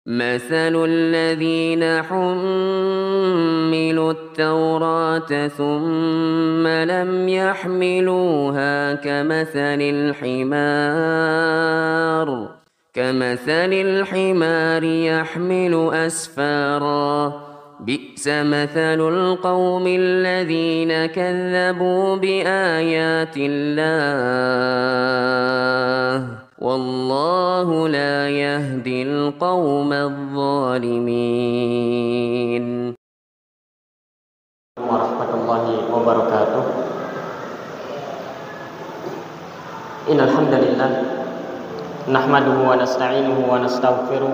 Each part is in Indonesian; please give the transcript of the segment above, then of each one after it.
مثل الذين حملوا التوراة ثم لم يحملوها كمثل الحمار يحمل أسفارا بئس مثل القوم الذين كذبوا بآيات الله والله لا يهدي القوم الظالمين. Warahmatullahi wabarakatuh. Innal hamdalillah nahmaduhu wa nasta'inuhu wa nastaghfiruh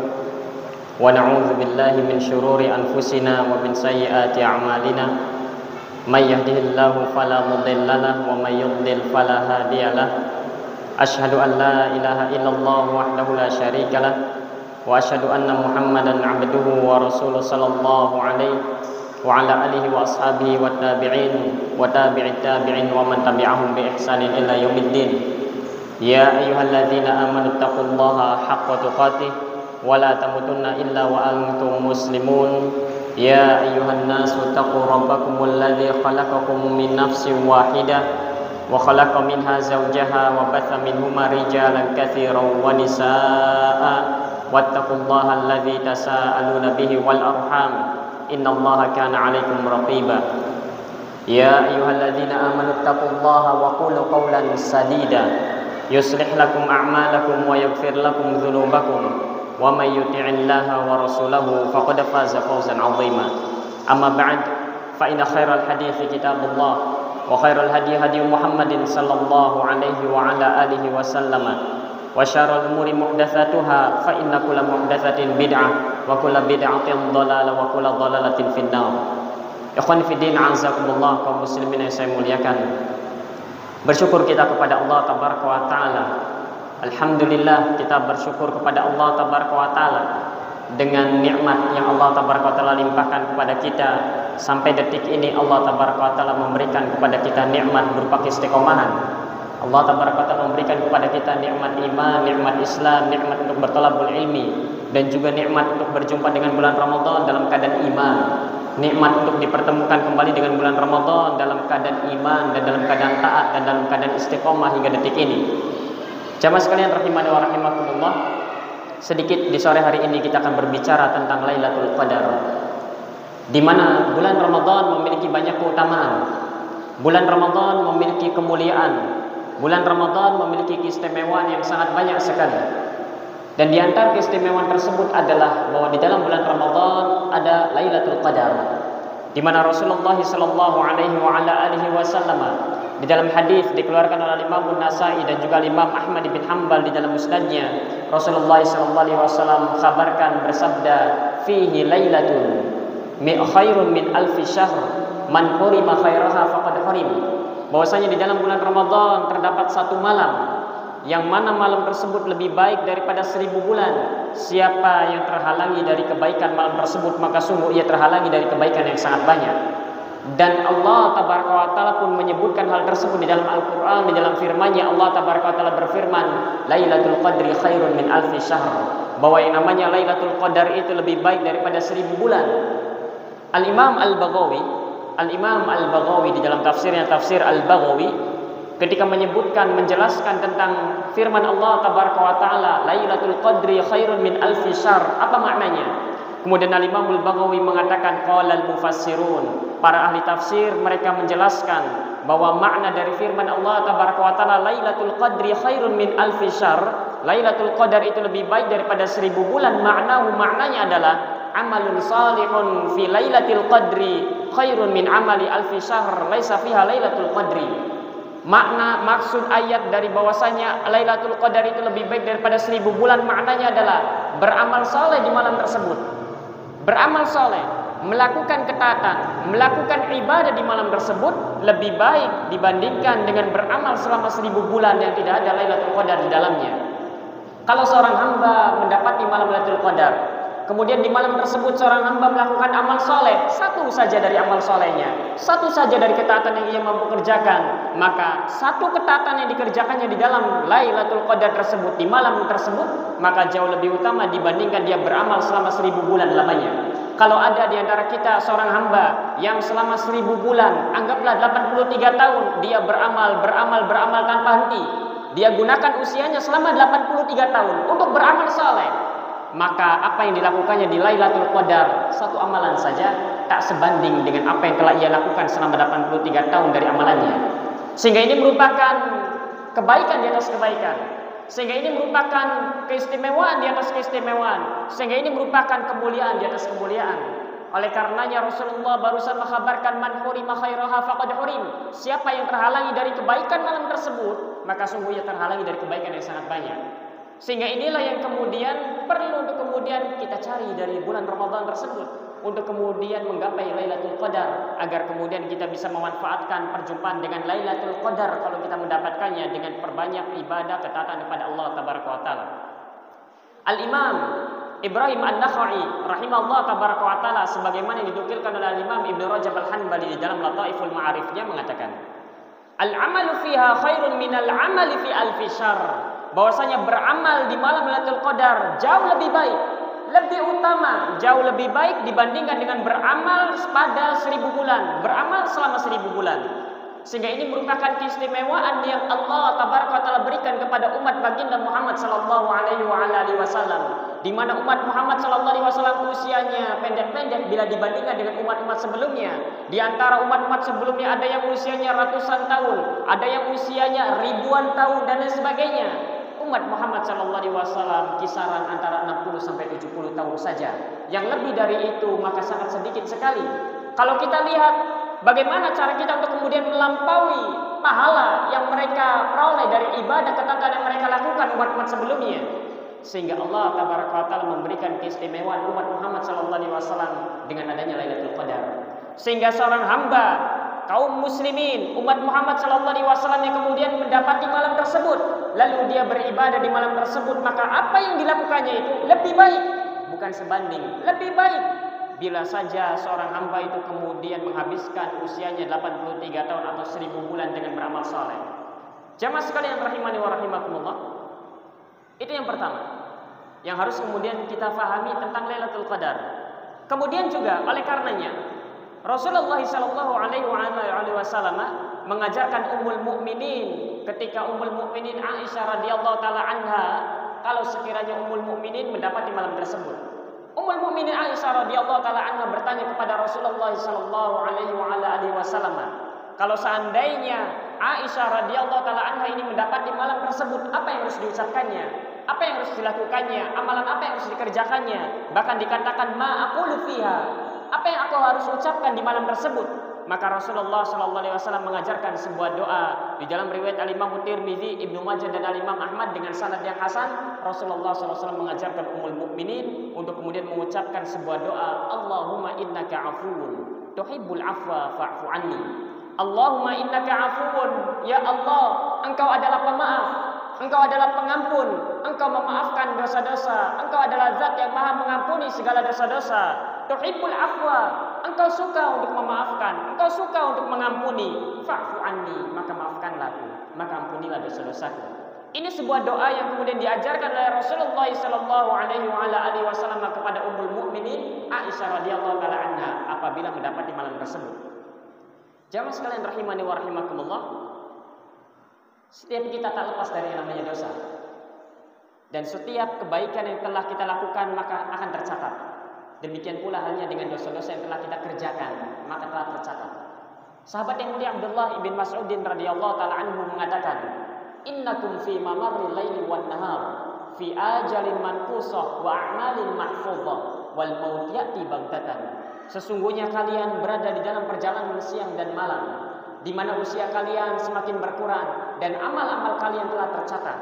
wa na'udzu billahi min shururi anfusina wa min sayyiati a'malina. May yahdihillahu fala mudilla lahu wa may yudlil fala hadiya lahu. Asyhadu an la ilaha illallah wahdahu la syarika lah wa asyhadu anna Muhammadan 'abduhu wa rasuluhu sallallahu alaihi wa ala alihi wa ashabihi wa tabi'in wa tabi'it tabi'in wa man tabi'ahum bi ihsanin ila yaumiddin. Ya ayyuhalladzina amanu taqullaha haqqa tuqatih wa la tamutunna illa wa antum muslimun. Ya ayyuhan nasu taqu rabbakumul ladzi khalaqakum min nafsin wahidah wa khalaqa minha zawjaha wa batha minhuma rijalan katsiran wa nisaa'a wattaqullaha alladzi tasaaluna bihi wal arham innallaha kana 'alaikum raqiba. Ya ayyuhalladzina amanu taqullaha wa qulu qawlan sadida yuslih lakum a'malakum wa yaghfir lakum dzunubakum wa may yuti'illaha wa rasulahu faqad faza fawzan 'azima. Amma ba'd, fa inna khairal hadithi kitabullah wa khairul hadi hadi Muhammadin sallallahu alaihi wa ala alihi wa sallama wa syarrul umuri muhdatsatuha fa inna kulla muhdatsatin bid'ah wa kulla bid'atin dhalalah wa kulla dhalalatin finnar. Ikhwan fi din, azakumullah, kaum muslimin yang saya muliakan. Bersyukur kita kepada Allah tabaraka wa taala. Alhamdulillah, kita bersyukur kepada Allah tabaraka wa taala dengan nikmat yang Allah tabaraka wa taala limpahkan kepada kita. Sampai detik ini Allah tabaraka wa taala memberikan kepada kita nikmat berupa istiqomahan. Allah tabaraka wa taala memberikan kepada kita nikmat iman, nikmat Islam, nikmat untuk berthalabul ilmi, dan juga nikmat untuk berjumpa dengan bulan Ramadan dalam keadaan iman. Nikmat untuk dipertemukan kembali dengan bulan Ramadan dalam keadaan iman dan dalam keadaan taat dan dalam keadaan istiqomah hingga detik ini. Jamaah sekalian rahimani wa rahimakumullah, sedikit di sore hari ini kita akan berbicara tentang Lailatul Qadar, di mana bulan Ramadan memiliki banyak keutamaan. Bulan Ramadan memiliki kemuliaan. Bulan Ramadan memiliki keistimewaan yang sangat banyak sekali. Dan di antara keistimewaan tersebut adalah bahwa di dalam bulan Ramadan ada Lailatul Qadar, di mana Rasulullah sallallahu alaihi wa ala alihi wasallam di dalam hadis dikeluarkan oleh Imam An-Nasa'i dan juga Imam Ahmad bin Hanbal di dalam musnadnya, Rasulullah sallallahu alaihi wasallam kabarkan bersabda, fihi lailatun khairun min alfi syahr man hurima khairaha faqad hurim. Bahwasanya di dalam bulan Ramadan terdapat satu malam yang mana malam tersebut lebih baik daripada 1000 bulan. Siapa yang terhalangi dari kebaikan malam tersebut, maka sungguh ia terhalangi dari kebaikan yang sangat banyak. Dan Allah tabaraka wa taala pun menyebutkan hal tersebut di dalam Al-Qur'an. Di dalam firman-Nya Allah tabaraka wa taala berfirman, Lailatul Qadri khairun min alfi syahr, bahwa yang namanya Lailatul Qadar itu lebih baik daripada 1000 bulan. Al-Imam Al-Baghawi di dalam tafsirnya, Tafsir Al-Baghawi, ketika menjelaskan tentang firman Allah tabaraka wa taala, Lailatul Qadri khairun min alfi syahr, apa maknanya? Kemudian Al-Imam Al-Baghawi mengatakan, qala al-mufassirun, para ahli tafsir mereka menjelaskan bahwa makna dari firman Allah tabaraka wa taala Lailatul Qadri khairun min alfi syahr, Lailatul Qadar itu lebih baik daripada 1000 bulan. Maknanya adalah amalun salihun fi Lailatul Qadri khairun min amali alfi syahr laisa fiha Lailatul Qadri. Maksud ayat dari bahwasanya Lailatul Qadar itu lebih baik daripada 1000 bulan, maknanya adalah beramal saleh di malam tersebut. Beramal saleh, melakukan ketaatan, melakukan ibadah di malam tersebut lebih baik dibandingkan dengan beramal selama 1000 bulan yang tidak ada Lailatul Qadar di dalamnya. Kalau seorang hamba mendapati malam Lailatul Qadar, kemudian di malam tersebut seorang hamba melakukan amal soleh, satu saja dari amal solehnya, satu saja dari ketaatan yang ia mampu kerjakan, maka satu ketaatan yang dikerjakannya di dalam Lailatul Qadar tersebut, di malam tersebut, maka jauh lebih utama dibandingkan dia beramal selama 1000 bulan lamanya. Kalau ada di antara kita seorang hamba yang selama 1000 bulan, anggaplah 83 tahun, dia beramal tanpa henti, dia gunakan usianya selama 83 tahun untuk beramal saleh, maka apa yang dilakukannya di Lailatul Qadar, satu amalan saja tak sebanding dengan apa yang telah ia lakukan selama 83 tahun dari amalannya. Sehingga ini merupakan kebaikan di atas kebaikan, sehingga ini merupakan keistimewaan di atas keistimewaan, sehingga ini merupakan kemuliaan di atas kemuliaan. Oleh karenanya Rasulullah barusan mengkabarkan man hurima khairaha faqad hurim. Siapa yang terhalangi dari kebaikan malam tersebut, maka sungguhnya terhalangi dari kebaikan yang sangat banyak. Sehingga inilah yang kemudian perlu untuk kemudian kita cari dari bulan Ramadan tersebut, untuk kemudian menggapai Lailatul Qadar, agar kemudian kita bisa memanfaatkan perjumpaan dengan Lailatul Qadar kalau kita mendapatkannya dengan perbanyak ibadah ketaatan kepada Allah Tabaraka wa Ta'ala. Al-Imam Ibrahim An-Nakhai rahimahullah tabaraka wa ta'ala, sebagaimana dinukilkan oleh Imam Ibnu Rajab Al-Hanbali di dalam Lataiful Ma'arifnya, mengatakan al-amalu fiha khairun minal amali fi alfi syahr, bahwasanya beramal di malam Lailatul Qadar jauh lebih baik, lebih utama, jauh lebih baik dibandingkan dengan beramal pada 1000 bulan, beramal selama 1000 bulan. Sehingga ini merupakan keistimewaan yang Allah Tabaraka wa Ta'ala berikan kepada umat baginda Muhammad sallallahu alaihi wasallam, di mana umat Muhammad sallallahu alaihi wasallam usianya pendek-pendek bila dibandingkan dengan umat-umat sebelumnya. Di antara umat-umat sebelumnya ada yang usianya ratusan tahun, ada yang usianya ribuan tahun dan lain sebagainya. Umat Muhammad sallallahu alaihi wasallam kisaran antara 60 sampai 70 tahun saja. Yang lebih dari itu maka sangat sedikit sekali. Kalau kita lihat bagaimana cara kita untuk kemudian melampaui pahala yang mereka peroleh dari ibadah ketaatan yang mereka lakukan umat-umat sebelumnya, sehingga Allah Tabaraka wa Ta'ala memberikan keistimewaan umat Muhammad sallallahu alaihi wasallam dengan adanya Lailatul Qadar. Sehingga seorang hamba kaum muslimin umat Muhammad sallallahu alaihi wasallam yang kemudian mendapati malam tersebut, lalu dia beribadah di malam tersebut, maka apa yang dilakukannya itu lebih baik, bukan sebanding, lebih baik bila saja seorang hamba itu kemudian menghabiskan usianya 83 tahun atau 1000 bulan dengan beramal saleh. Jamaah sekalian rahimani wa rahimakumullah, itu yang pertama yang harus kemudian kita fahami tentang Lailatul Qadar. Kemudian juga oleh karenanya Rasulullah sallallahu alaihi wasallam mengajarkan Ummul Mukminin, ketika Ummul Mukminin Aisyah radhiyallahu taala anha, kalau sekiranya Ummul Mukminin mendapati malam tersebut, Ummul Mukminin Aisyah radhiyallahu taala anha bertanya kepada Rasulullah sallallahu alaihi wasallam, kalau seandainya Aisyah radhiyallahu taala anha ini mendapati malam tersebut, apa yang harus diucapkannya? Apa yang harus dilakukannya? Amalan apa yang harus dikerjakannya? Bahkan dikatakan ma aqulu fiha, apa yang aku harus ucapkan di malam tersebut? Maka Rasulullah sallallahu alaihi wasallam mengajarkan sebuah doa di dalam riwayat Al-Imam Tirmizi, Ibnu Majah dan Al-Imam Ahmad dengan sanad yang hasan. Rasulullah sallallahu alaihi wasallam mengajarkan Ummul Mukminin untuk kemudian mengucapkan sebuah doa, Allahumma innaka afuwun tuhibbul afwa fa'fu anni. Allahumma innaka afuwun, ya Allah, Engkau adalah pemaaf, Engkau adalah pengampun, Engkau memaafkan dosa-dosa, Engkau adalah Zat yang Maha mengampuni segala dosa-dosa. Tuhibbul afwa, Engkau suka untuk memaafkan, Engkau suka untuk mengampuni. Fa'fu anni, maka maafkanlah aku, maka ampunilah dosa-dosaku. Ini sebuah doa yang kemudian diajarkan oleh Rasulullah sallallahu alaihi wasallam kepada Ummul Mukminin Aisyah radhiyallahu taala anha apabila mendapati malam tersebut. Jamaah sekalian rahimani wa rahimakumullah, setiap kita tak lepas dari yang namanya dosa. Dan setiap kebaikan yang telah kita lakukan maka akan tercatat. Demikian pula halnya dengan dosa-dosa yang telah kita kerjakan, maka telah tercatat. Sahabat yang mulia Abdullah ibn Mas'udin radhiyallahu taala anhu mengatakan, "Innakum fi mamarril laili wan nahar, fi ajalin manqusah wa a'malin mahfuzah, wal maut ya'ti baghtatan." Sesungguhnya kalian berada di dalam perjalanan siang dan malam, di mana usia kalian semakin berkurang dan amal-amal kalian telah tercatat.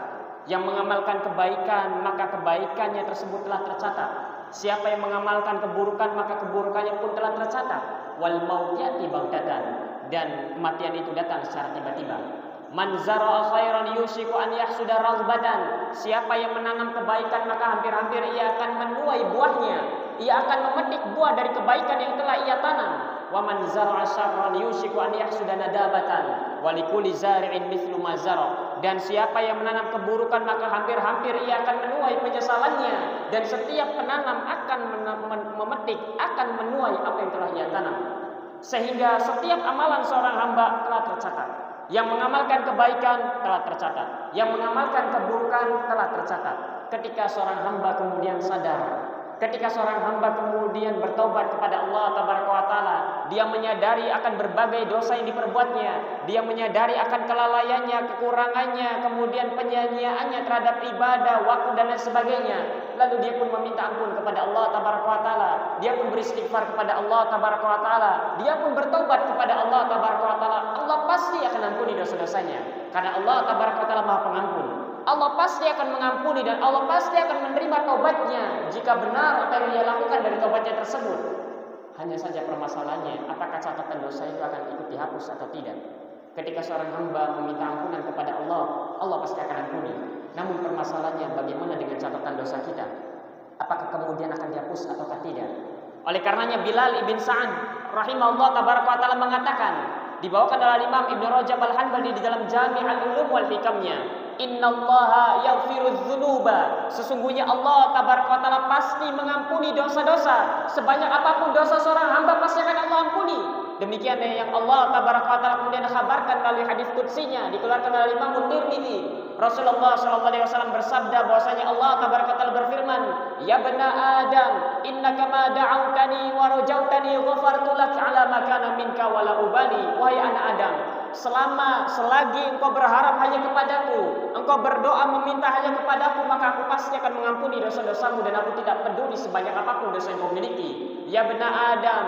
Yang mengamalkan kebaikan, maka kebaikannya tersebut telah tercatat. Siapa yang mengamalkan keburukan, maka keburukannya pun telah tercatat. Wal maut ya'ti baghtatan, dan kematian itu datang secara tiba-tiba. Man zara'a khairan yushiku an yahsuda raghbatan. Siapa yang menanam kebaikan, maka hampir-hampir ia akan menuai buahnya. ia akan memetik buah dari kebaikan yang telah ia tanam. Wa man zara'a syarran yushiku an yahsuda nadabatan wa likulli zari'in mithlu ma zara'. Dan siapa yang menanam keburukan maka hampir-hampir ia akan menuai penyesalannya, dan setiap penanam akan memetik, akan menuai apa yang telah ia tanam. Sehingga setiap amalan seorang hamba telah tercatat. Yang mengamalkan kebaikan telah tercatat, yang mengamalkan keburukan telah tercatat. Ketika seorang hamba kemudian sadar, ketika seorang hamba kemudian bertobat kepada Allah Tabaraka wa Ta'ala, dia menyadari akan berbagai dosa yang diperbuatnya, dia menyadari akan kelalaiannya, kekurangannya, kemudian penyanyiaannya terhadap ibadah, waktu dan lain sebagainya. Lalu dia pun meminta ampun kepada Allah Tabaraka wa Ta'ala, dia pun beristighfar kepada Allah Tabaraka wa Ta'ala, dia pun bertobat kepada Allah Tabaraka wa Ta'ala. Allah pasti akan ampuni dosa-dosanya, karena Allah Tabaraka wa Ta'ala Maha Pengampun. Allah pasti akan mengampuni dan Allah pasti akan menerima taubatnya jika benar apa yang dia lakukan dari taubatnya tersebut. Hanya saja permasalahannya, apakah catatan dosa itu akan ikut dihapus atau tidak. Ketika seorang hamba meminta ampunan kepada Allah, Allah pasti akan ampuni. Namun permasalahannya bagaimana dengan catatan dosa kita? Apakah kemudian akan dihapus ataukah tidak? Oleh karenanya Bilal ibn Sa'ad rahimahullah tabaraka wa ta'ala mengatakan, dibawakan oleh Imam Ibnu Rajab Al-Hanbali di dalam Jami' Al-Ulum wal Hikamnya, innallaha yaghfirudz dzunuba, sesungguhnya Allah Tabaraka wa Ta'ala pasti mengampuni dosa-dosa. Sebanyak apapun dosa seorang hamba pasti akan Allah ampuni. Demikian yang Allah Tabaraka wa Ta'ala kemudian kabarkan melalui hadis qudsinya dikeluarkan oleh Imam Tirmidzi. Rasulullah SAW bersabda bahwasanya Allah Tabaraka wa Ta'ala berfirman, ya bani Adam, innaka ma da'autani wa rajautani ghafartu lak ala ma kana minka wa la ubali. Wahai anak Adam, selagi engkau berharap hanya kepadaku, engkau berdoa meminta hanya kepadaku, maka aku pasti akan mengampuni dosa-dosamu dan aku tidak peduli sebanyak apapun dosa yang kau miliki. Ya bani Adam,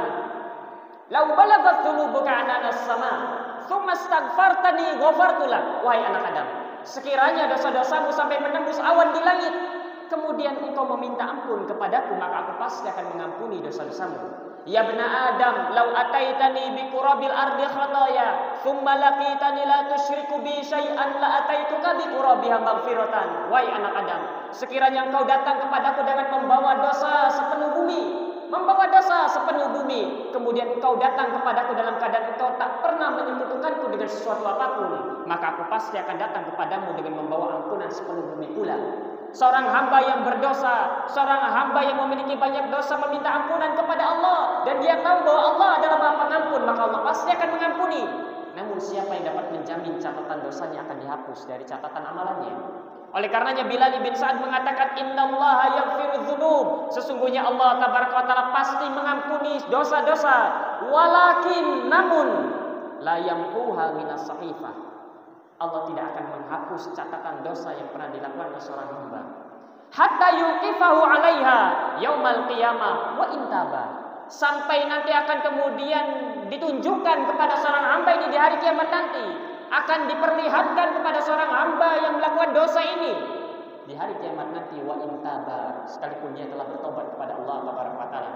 lau balagat dzunubuka ananas sama, tsumma astaghfartani ghafartu lak. Wahai anak Adam, sekiranya dosa-dosamu sampai menembus awan di langit, kemudian engkau meminta ampun kepadaku, maka aku pasti akan mengampuni dosa-dosamu. Ya bani Adam, lau ataitani bi qurabil ardi khataya, tsumma laqitani la tusyriku bi syai'an la ataituka bi qurabiha maghfiratan. Wahai anak Adam, sekiranya engkau datang kepadaku dengan membawa dosa sepenuh bumi, kemudian engkau datang kepadaku dalam keadaan engkau tak pernah menyekutukanku dengan sesuatu apapun, maka aku pasti akan datang kepadamu dengan membawa ampunan sepenuh bumi pula. Seorang hamba yang berdosa, seorang hamba yang memiliki banyak dosa meminta ampunan kepada Allah, dan dia tahu bahwa Allah adalah Maha Pengampun, maka Allah pasti akan mengampuni. Namun siapa yang dapat menjamin catatan dosanya akan dihapus dari catatan amalannya? Oleh karenanya Bilal bin Sa'ad mengatakan, innallaha yaghfirudz dzunub, sesungguhnya Allah Tabaraka wa Ta'ala pasti mengampuni dosa-dosa, walakin namun la yamhuha minas sahifah, Allah tidak akan menghapus catatan dosa yang pernah dilakukan oleh seorang hamba. Hatta yuqifahu 'alaiha yaumal qiyamah wa intaba, sampai nanti akan kemudian ditunjukkan kepada seorang hamba ini di hari kiamat nanti, akan diperlihatkan kepada seorang hamba yang melakukan dosa ini di hari kiamat nanti wa intaba, sekalipun dia telah bertobat kepada Allah Taala.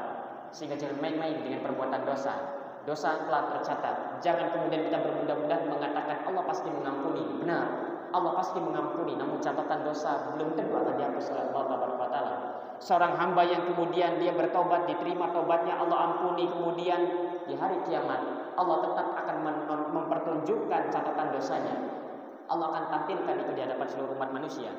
Sehingga jangan main-main dengan perbuatan dosa. Dosa telah tercatat. Jangan kemudian kita bermudah-mudah mengatakan Allah pasti mengampuni. Benar, Allah pasti mengampuni, namun catatan dosa belum tentu akan dihapus oleh Allah Taala. Seorang hamba yang kemudian dia bertobat, diterima tobatnya, Allah ampuni, kemudian di hari kiamat Allah tetap akan mempertunjukkan catatan dosanya. Allah akan tampilkan itu di hadapan seluruh umat manusia.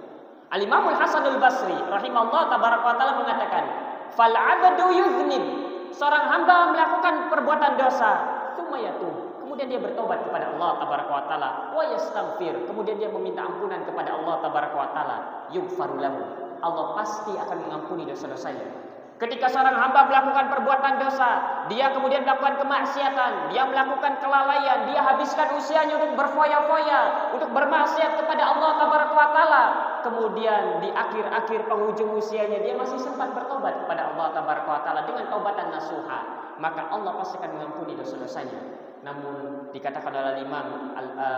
Al-Imam Al-Hasan Al-Basri rahimahullah tabaraka wa taala mengatakan, fal 'abdu yuznib, seorang hamba melakukan perbuatan dosa, tsumma yatub, kemudian dia bertobat kepada Allah tabaraka wa taala, wa yastaghfir, kemudian dia meminta ampunan kepada Allah tabaraka wa taala, yughfaru lahu, Allah pasti akan mengampuni dosa-dosanya. Ketika seorang hamba melakukan perbuatan dosa, dia kemudian melakukan kemaksiatan, dia melakukan kelalaian, dia habiskan usianya untuk berfoya-foya, untuk bermaksiat kepada Allah tabaraka wa taala, kemudian di akhir-akhir penghujung usianya dia masih sempat bertobat kepada Allah tabaraka wa taala dengan taubatan nasuha, maka Allah pasti akan mengampuni dosa-dosanya. Namun dikatakan oleh Imam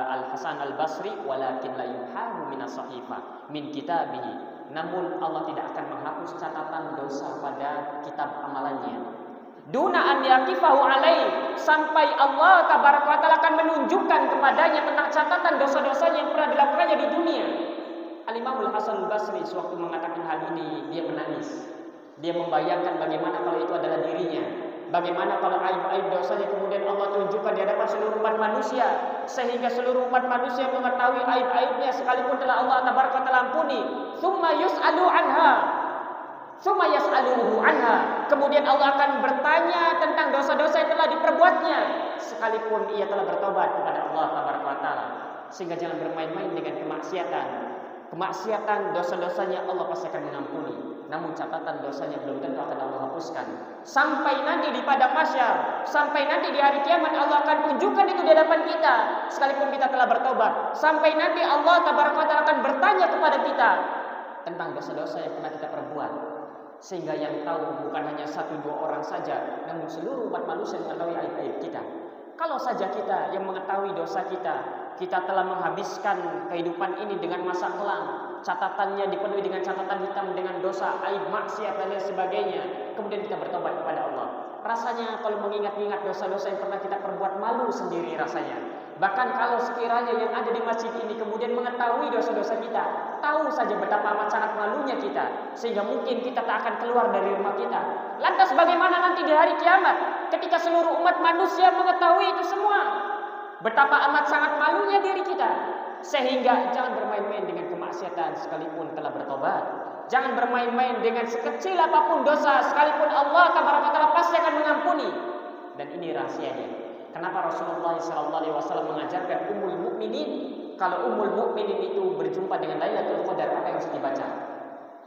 Al-Hasan Al-Basri, walakin la yumhahu minas sahifah min kitabihi, namun Allah tidak akan menghapus catatan dosa pada kitab amalannya. Duna an yaqifahu alaih, sampai Allah tabaraka wa taala akan menunjukkan kepadanya tentang catatan dosa-dosanya yang pernah dilakukannya di dunia. Al-Imam Al-Hasan Al-Basri sewaktu mengatakan hal ini dia menangis. Dia membayangkan bagaimana kalau itu adalah dirinya. Bagaimana kalau aib-aib dosanya kemudian Allah tunjukkan di hadapan seluruh umat manusia, sehingga seluruh umat manusia mengetahui aib-aibnya sekalipun telah Allah tabaraka taala ampuni. Tsumma yus'alu anha. Tsumma yas'aluhu anha. Kemudian Allah akan bertanya tentang dosa-dosa yang telah diperbuatnya sekalipun ia telah bertobat kepada Allah tabaraka taala. Sehingga jangan bermain-main dengan kemaksiatan. Kemaksiatan, dosa-dosanya Allah pasti akan mengampuni. Namun catatan dosanya belum tentu akan Allah hapuskan. Sampai nanti di padang mahsyar, sampai nanti di hari kiamat Allah akan tunjukkan itu di hadapan kita, sekalipun kita telah bertobat. Sampai nanti Allah tabaraka taala akan bertanya kepada kita tentang dosa-dosa yang pernah kita perbuat. Sehingga yang tahu bukan hanya 1-2 orang saja, namun seluruh umat manusia mengetahui aib-aib kita. Kalau saja kita yang mengetahui dosa kita telah menghabiskan kehidupan ini dengan masa kelam, catatannya dipenuhi dengan catatan hitam dengan dosa, aib, maksiat dan lain sebagainya. Kemudian kita bertobat kepada Allah. Rasanya kalau mengingat-ingat dosa-dosa yang pernah kita perbuat, malu sendiri rasanya. Bahkan kalau sekiranya yang ada di masjid ini kemudian mengetahui dosa-dosa kita, tahu saja betapa amat sangat malunya kita, sehingga mungkin kita tak akan keluar dari rumah kita. Lantas bagaimana nanti di hari kiamat ketika seluruh umat manusia mengetahui itu semua? Betapa amat sangat malunya diri kita. Sehingga jangan bermain-main dengan kemaksiatan sekalipun telah bertobat. Jangan bermain-main dengan sekecil apapun dosa sekalipun Allah tabaraka taala pasti akan mengampuni. Dan ini rahasianya. Kenapa Rasulullah SAW mengajarkan Ummul Mukminin, kalau Ummul Mukminin itu berjumpa dengan Lailatul Qadar, apa yang harus dibaca?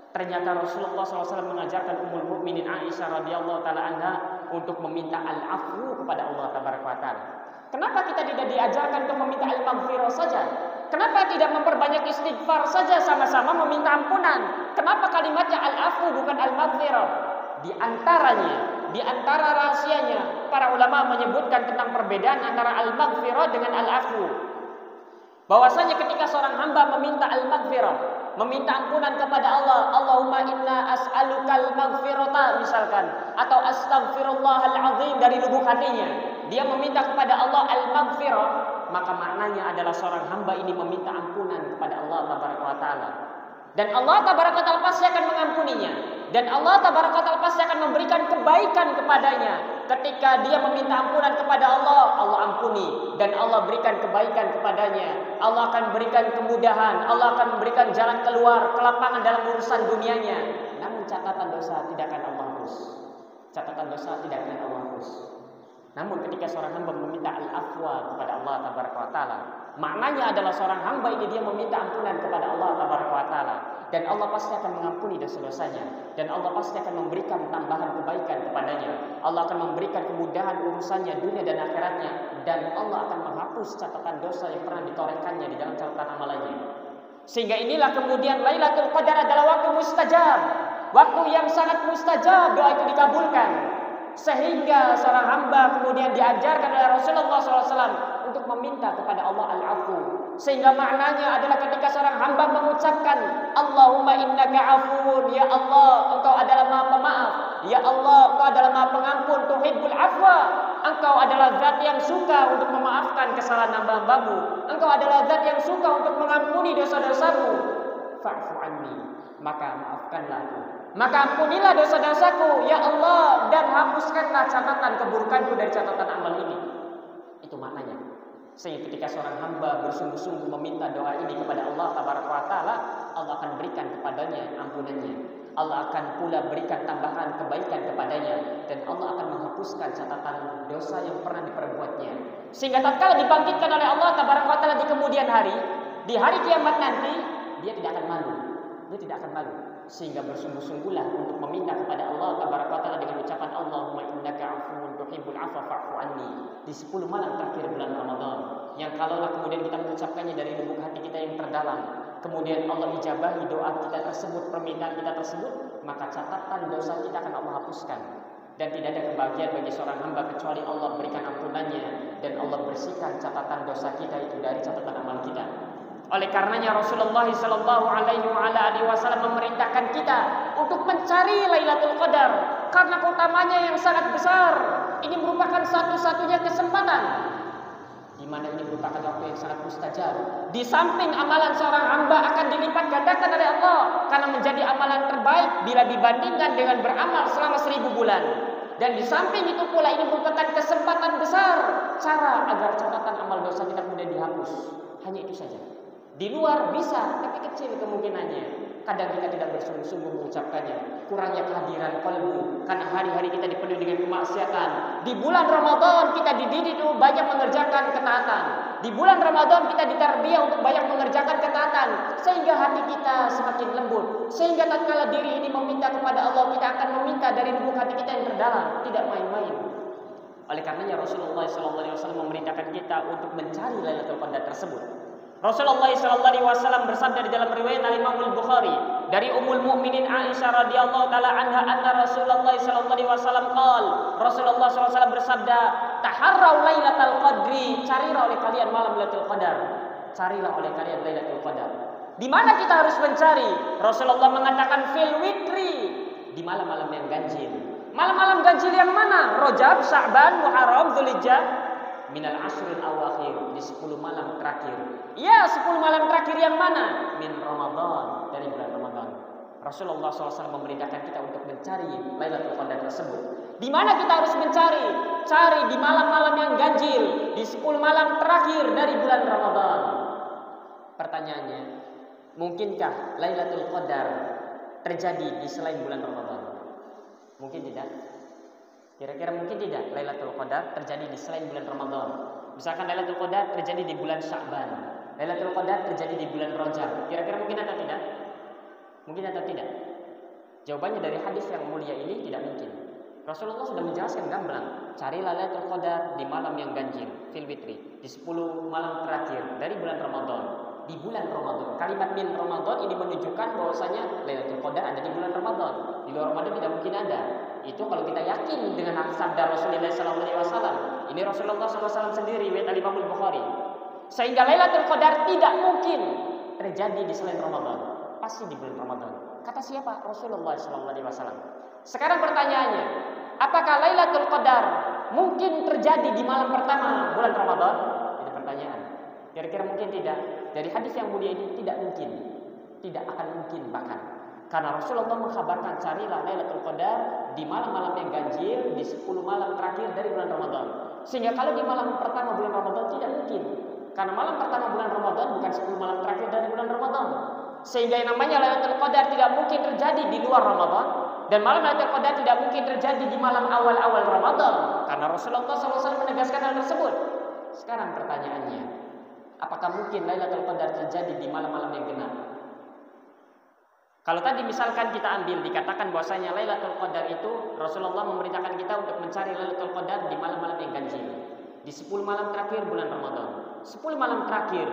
Ternyata Rasulullah SAW mengajarkan Ummul Mukminin Aisyah radhiyallahu taala anha untuk meminta al-afwu kepada Allah tabaraka taala. Kenapa kita tidak diajarkan untuk meminta al-maghfirah saja? Kenapa tidak memperbanyak istighfar saja sama-sama meminta ampunan? Kenapa kalimatnya al-afwu bukan al-maghfirah? Di antara rahasianya, para ulama menyebutkan tentang perbedaan antara al-maghfirah dengan al-afwu. Bahwasanya ketika seorang hamba meminta al-maghfirah, meminta ampunan kepada Allah, Allahumma inna as'alukal maghfirata misalkan, atau astaghfirullahal azim dari lubuk hatinya, dia meminta kepada Allah al-maghfirah, maka maknanya adalah seorang hamba ini meminta ampunan kepada Allah tabaraka wa taala. Dan Allah tabaraka taala pasti akan mengampuninya. Dan Allah tabaraka taala pasti akan memberikan kebaikan kepadanya. Ketika dia meminta ampunan kepada Allah, Allah ampuni. Dan Allah berikan kebaikan kepadanya. Allah akan berikan kemudahan. Allah akan memberikan jalan keluar, kelapangan dalam urusan dunianya. Namun catatan dosa tidak akan Allah hapus. Catatan dosa tidak akan Allah hapus. Namun ketika seorang hamba meminta al-afwa kepada Allah tabaraka wa taala, maknanya adalah seorang hamba ini dia meminta ampunan kepada Allah tabaraka wa taala, dan Allah pasti akan mengampuni dosa-dosanya, dan Allah pasti akan memberikan tambahan kebaikan kepadanya. Allah akan memberikan kemudahan urusannya dunia dan akhiratnya, dan Allah akan menghapus catatan dosa yang pernah ditorehkannya di dalam catatan amalannya. Sehingga inilah kemudian Lailatul Qadar adalah waktu mustajab, waktu yang sangat mustajab doa itu dikabulkan. Sehingga seorang hamba kemudian diajarkan oleh Rasulullah SAW untuk meminta kepada Allah al-afu. Sehingga maknanya adalah ketika seorang hamba mengucapkan Allahumma innaka afuun, ya Allah engkau adalah maha pemaaf, ya Allah engkau adalah maha pengampun, tuhibbul afwa, engkau adalah zat yang suka untuk memaafkan kesalahan hamba-hambamu, engkau adalah zat yang suka untuk mengampuni dosa-dosamu, fa'fu anni, maka maafkanlah aku, maka ampunilah dosa-dosaku ya Allah, dan hapuskanlah catatan keburukanku dari catatan amal ini. Itu maknanya. Sehingga ketika seorang hamba bersungguh-sungguh meminta doa ini kepada Allah tabaraka wa taala, Allah akan berikan kepadanya ampunannya. Allah akan pula berikan tambahan kebaikan kepadanya, dan Allah akan menghapuskan catatan dosa yang pernah diperbuatnya. Sehingga tatkala dibangkitkan oleh Allah tabaraka wa taala di kemudian hari, di hari kiamat nanti, dia tidak akan malu. Dia tidak akan malu. Sehingga bersungguh-sungguhlah untuk meminta kepada Allah tabaraka wa taala dengan ucapan Allahumma innaka afuwun tuhibbul afwa fa'fu anni di 10 malam terakhir bulan Ramadan, yang kalaulah kemudian kita mengucapkannya dari lubuk hati kita yang terdalam, kemudian Allah ijabahi doa kita tersebut, permintaan kita tersebut, maka catatan dosa kita akan Allah hapuskan. Dan tidak ada kebahagiaan bagi seorang hamba kecuali Allah berikan ampunannya, dan Allah bersihkan catatan dosa kita itu dari catatan amal kita. Oleh karenanya Rasulullah sallallahu alaihi wasallam memerintahkan kita untuk mencari Lailatul Qadar, karena keutamanya yang sangat besar. Ini merupakan satu-satunya kesempatan di mana ini merupakan waktu yang sangat mustajab. Di samping amalan seorang hamba akan dilipat gandakan oleh Allah karena menjadi amalan terbaik bila dibandingkan dengan beramal selama 1000 bulan. Dan di samping itu pula ini merupakan kesempatan besar cara agar catatan amal dosa kita kemudian dihapus. Hanya itu saja. Di luar bisa, tapi kecil kemungkinannya. Kadang kita tidak bersungguh-sungguh mengucapkannya. Kurangnya kehadiran qalbu karena hari-hari kita dipenuhi dengan kemaksiatan. Di bulan Ramadan kita dididik untuk banyak mengerjakan ketaatan. Di bulan Ramadan kita ditarbiyah untuk banyak mengerjakan ketaatan, sehingga hati kita semakin lembut. Sehingga tatkala diri ini meminta kepada Allah, kita akan meminta dari lubuk hati kita yang terdalam, tidak main-main. Oleh karenanya Rasulullah SAW memerintahkan kita untuk mencari Lailatul Qadar tersebut. Rasulullah SAW bersabda di dalam riwayat Imam Al-Bukhari dari Ummul Mukminin Aisyah radhiyallahu taala anha anna Rasulullah SAW qaal, Rasulullah SAW bersabda, taharrau Lailatul Qadri, carilah oleh kalian malam Lailatul Qadar. Carilah oleh kalian Lailatul Qadar. Di mana kita harus mencari? Rasulullah mengatakan fil witri, di malam-malam yang ganjil. Malam-malam ganjil yang mana? Rajab, Sya'ban, Muharram, Dzulhijjah. Minal ashril awakhir, di 10 malam terakhir. Ya, 10 malam terakhir yang mana? Min Ramadan, dari bulan Ramadan. Rasulullah SAW memerintahkan kita untuk mencari Lailatul Qadar tersebut. Di mana kita harus mencari? Cari di malam-malam yang ganjil, di 10 malam terakhir dari bulan Ramadan. Pertanyaannya, mungkinkah Lailatul Qadar terjadi di selain bulan Ramadan? Mungkin tidak. Kira-kira mungkin tidak Lailatul Qadar terjadi di selain bulan Ramadan. Misalkan Lailatul Qadar terjadi di bulan Sya'ban, Lailatul Qadar terjadi di bulan Rajab. Kira-kira mungkin atau tidak? Mungkin atau tidak? Jawabannya dari hadis yang mulia ini tidak mungkin. Rasulullah sudah menjelaskan gamblang, carilah Lailatul Qadar di malam yang ganjil, fil witri, di 10 malam terakhir dari bulan Ramadan. Di bulan Ramadan. Kalimat min Ramadan ini menunjukkan bahwasanya Lailatul Qadar ada di bulan Ramadan. Di luar Ramadan tidak mungkin ada. Itu kalau kita yakin dengan sabda Rasulullah SAW. Ini Rasulullah SAW sendiri, riwayat Imam Al-Bukhari. Sehingga Lailatul Qadar tidak mungkin terjadi di selain Ramadan. Pasti di bulan Ramadan. Kata siapa? Rasulullah SAW. Sekarang pertanyaannya, apakah Lailatul Qadar mungkin terjadi di malam pertama bulan Ramadan? Itu pertanyaan. Kira-kira mungkin tidak? Dari hadis yang mulia ini tidak mungkin. Tidak akan mungkin bahkan. Karena Rasulullah mengkhabarkan carilah Lailatul Qadar di malam-malam yang ganjil, di 10 malam terakhir dari bulan Ramadan. Sehingga kalau di malam pertama bulan Ramadan tidak mungkin. Karena malam pertama bulan Ramadan bukan 10 malam terakhir dari bulan Ramadan. Sehingga yang namanya Lailatul Qadar tidak mungkin terjadi di luar Ramadan. Dan malam Lailatul Qadar tidak mungkin terjadi di malam awal-awal Ramadan. Karena Rasulullah SAW menegaskan hal tersebut. Sekarang pertanyaannya, apakah mungkin Lailatul Qadar terjadi di malam-malam yang genap? Kalau tadi misalkan kita ambil dikatakan bahwasanya Lailatul Qadar itu Rasulullah memerintahkan kita untuk mencari Lailatul Qadar di malam-malam yang ganjil, di 10 malam terakhir bulan Ramadan. 10 malam terakhir,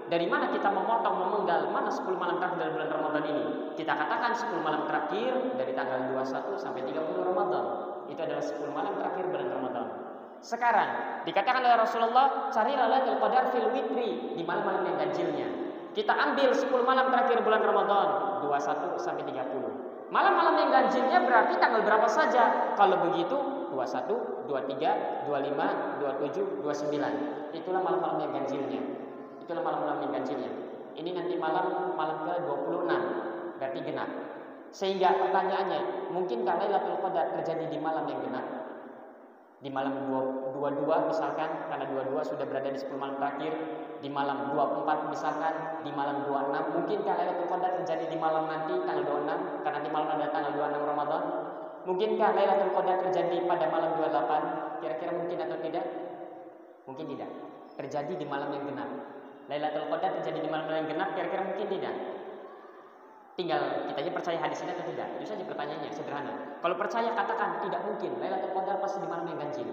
dari mana kita memotong memenggal mana 10 malam terakhir dari bulan Ramadan ini? Kita katakan 10 malam terakhir dari tanggal 21 sampai 30 Ramadan. Itu adalah 10 malam terakhir bulan Ramadan. Sekarang dikatakan oleh Rasulullah, carilah Lailatul Qadar fil witri, di malam-malam yang ganjilnya. Kita ambil 10 malam terakhir bulan Ramadan, 21 sampai 30. Malam-malam yang ganjilnya berarti tanggal berapa saja? Kalau begitu 21, 23, 25, 27, 29. Itulah malam-malam yang ganjilnya. Itulah malam-malam yang ganjilnya. Ini nanti malam ke-26, berarti genap. Sehingga pertanyaannya, mungkinkah Lailatul Qadar terjadi di malam yang genap? Di malam 22 misalkan, karena 22 sudah berada di 10 malam terakhir. Di malam 24 misalkan, di malam 26. Mungkinkah Lailatul Qadar terjadi di malam nanti tanggal 26, karena di malam ada tanggal 26 Ramadan? Mungkinkah Lailatul Qadar terjadi pada malam 28? Kira-kira mungkin atau tidak? Mungkin tidak. Terjadi di malam yang genap. Lailatul Qadar terjadi di malam yang genap, kira-kira mungkin tidak? Tinggal kita aja percaya hadis ini atau tidak. Itu saja pertanyaannya, sederhana. Kalau percaya katakan tidak mungkin Lailatul Qadar pasti di malam yang ganjil.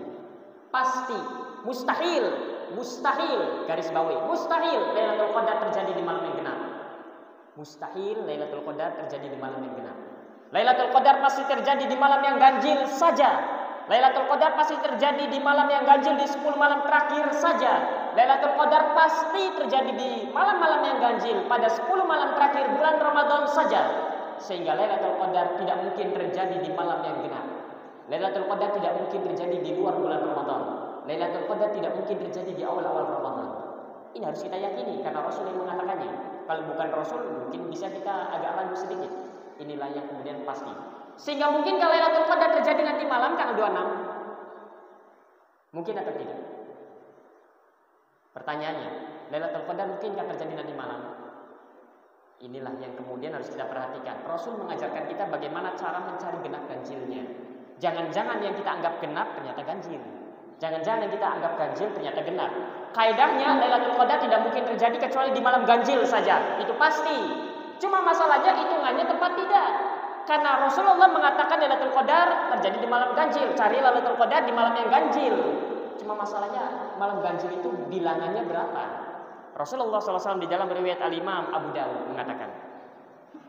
Pasti, mustahil, mustahil, garis bawahi, mustahil Lailatul Qadar terjadi di malam yang genap. Mustahil Lailatul Qadar terjadi di malam yang genap. Lailatul Qadar pasti terjadi di malam yang ganjil saja. Lailatul Qadar pasti terjadi di malam yang ganjil di 10 malam terakhir saja. Lailatul Qadar pasti terjadi di malam-malam yang ganjil pada 10 malam terakhir bulan Ramadan saja. Sehingga Lailatul Qadar tidak mungkin terjadi di malam yang genap. Lailatul Qadar tidak mungkin terjadi di luar bulan Ramadan. Lailatul Qadar tidak mungkin terjadi di awal-awal Ramadan. Ini harus kita yakini karena Rasul yang mengatakannya. Kalau bukan Rasul mungkin bisa kita agak ragu sedikit. Inilah yang kemudian pasti. Sehingga mungkin kalau Lailatul Qadar terjadi nanti malam tanggal 26. Mungkin atau tidak? Pertanyaannya, Lailatul Qadar mungkinkah terjadi nanti malam? Inilah yang kemudian harus kita perhatikan. Rasul mengajarkan kita bagaimana cara mencari genap ganjilnya. Jangan-jangan yang kita anggap genap ternyata ganjil. Jangan-jangan yang kita anggap ganjil ternyata genap. Kaidahnya Lailatul Qadar tidak mungkin terjadi kecuali di malam ganjil saja. Itu pasti. Cuma masalahnya hitungannya tepat tidak. Karena Rasulullah mengatakan Lailatul Qadar terjadi di malam ganjil. Cari Lailatul Qadar di malam yang ganjil. Cuma masalahnya malam ganjil itu bilangannya berapa? Rasulullah SAW di dalam riwayat Al-Imam Abu Dawud mengatakan,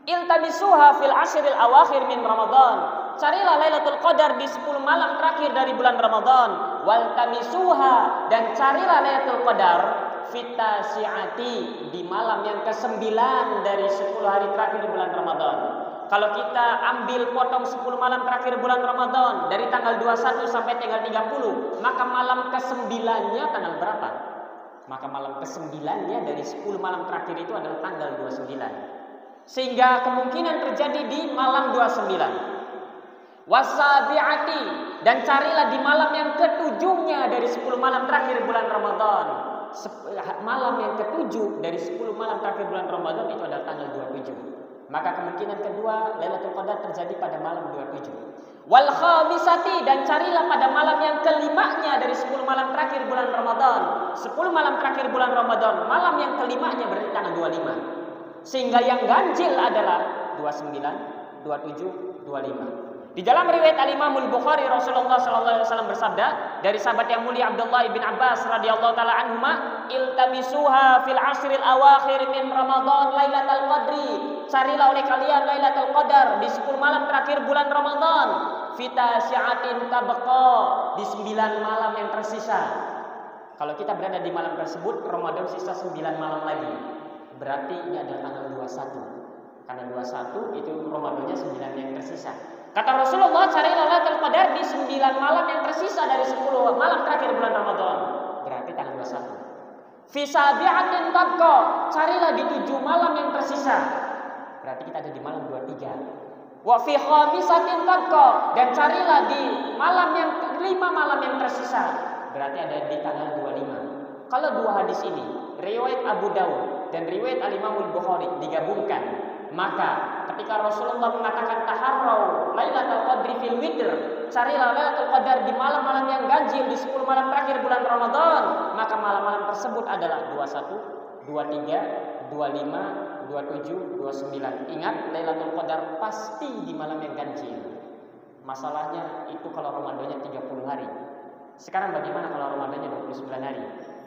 iltamisuha fil ashril awakhir min Ramadan. Carilah Lailatul Qadar di 10 malam terakhir dari bulan Ramadan. Waltamisuha, dan carilah Lailatul Qadar fitasiati, di malam yang ke-9 dari 10 hari terakhir di bulan Ramadan. Kalau kita ambil potong 10 malam terakhir bulan Ramadan dari tanggal 21 sampai tanggal 30, maka malam ke-9-nya tanggal berapa? Maka malam ke-9-nya dari 10 malam terakhir itu adalah tanggal 29. Sehingga kemungkinan terjadi di malam 29. Wasabi'ati, dan carilah di malam yang ke-7-nya dari 10 malam terakhir bulan Ramadan. Malam yang ke-7 dari 10 malam terakhir bulan Ramadan itu adalah tanggal 27. Maka kemungkinan kedua Lailatul Qadar terjadi pada malam 27. Wal khamisati, dan carilah pada malam yang ke-5-nya dari 10 malam terakhir bulan Ramadan. 10 malam terakhir bulan Ramadan, malam yang ke-5-nya berarti tanggal 25. Sehingga yang ganjil adalah 29, 27, 25. Di dalam riwayat Al-Imam Al-Bukhari, Rasulullah SAW bersabda dari sahabat yang mulia Abdullah bin Abbas radhiyallahu taala anhuma, iltamisuha fil ashril awakhir min Ramadan lailatul qadri. Carilah oleh kalian Lailatul Qadar di 10 malam terakhir bulan Ramadan. Fita syi'atin tabqa, di 9 malam yang tersisa. Kalau kita berada di malam tersebut, Ramadan sisa 9 malam lagi. Berarti ini adalah tanggal 21. Karena 21 itu Ramadannya 9 yang tersisa. Kata Rasulullah, carilah Lailatul Qadar di 9 malam yang tersisa dari 10 malam terakhir bulan Ramadan. Berarti tanggal 21. Fi sabi'atin tabqa, carilah di 7 malam yang tersisa. Berarti kita ada di malam 23. Wa fi khamisatin tabqa, dan carilah di malam yang 5 malam yang tersisa. Berarti ada di tanggal 25. Kalau dua hadis ini, riwayat Abu Dawud dan riwayat Al-Imam Al-Bukhari digabungkan, maka ketika Rasulullah mengatakan taharrau Lailatul Qadri fil witr, carilah Lailatul Qadar di malam-malam yang ganjil di 10 malam terakhir bulan Ramadan, maka malam-malam tersebut adalah 21, 23, 25, 27, 29. Ingat, Lailatul Qadar pasti di malam yang ganjil. Masalahnya itu kalau Ramadannya 30 hari. Sekarang bagaimana kalau Ramadannya 29 hari?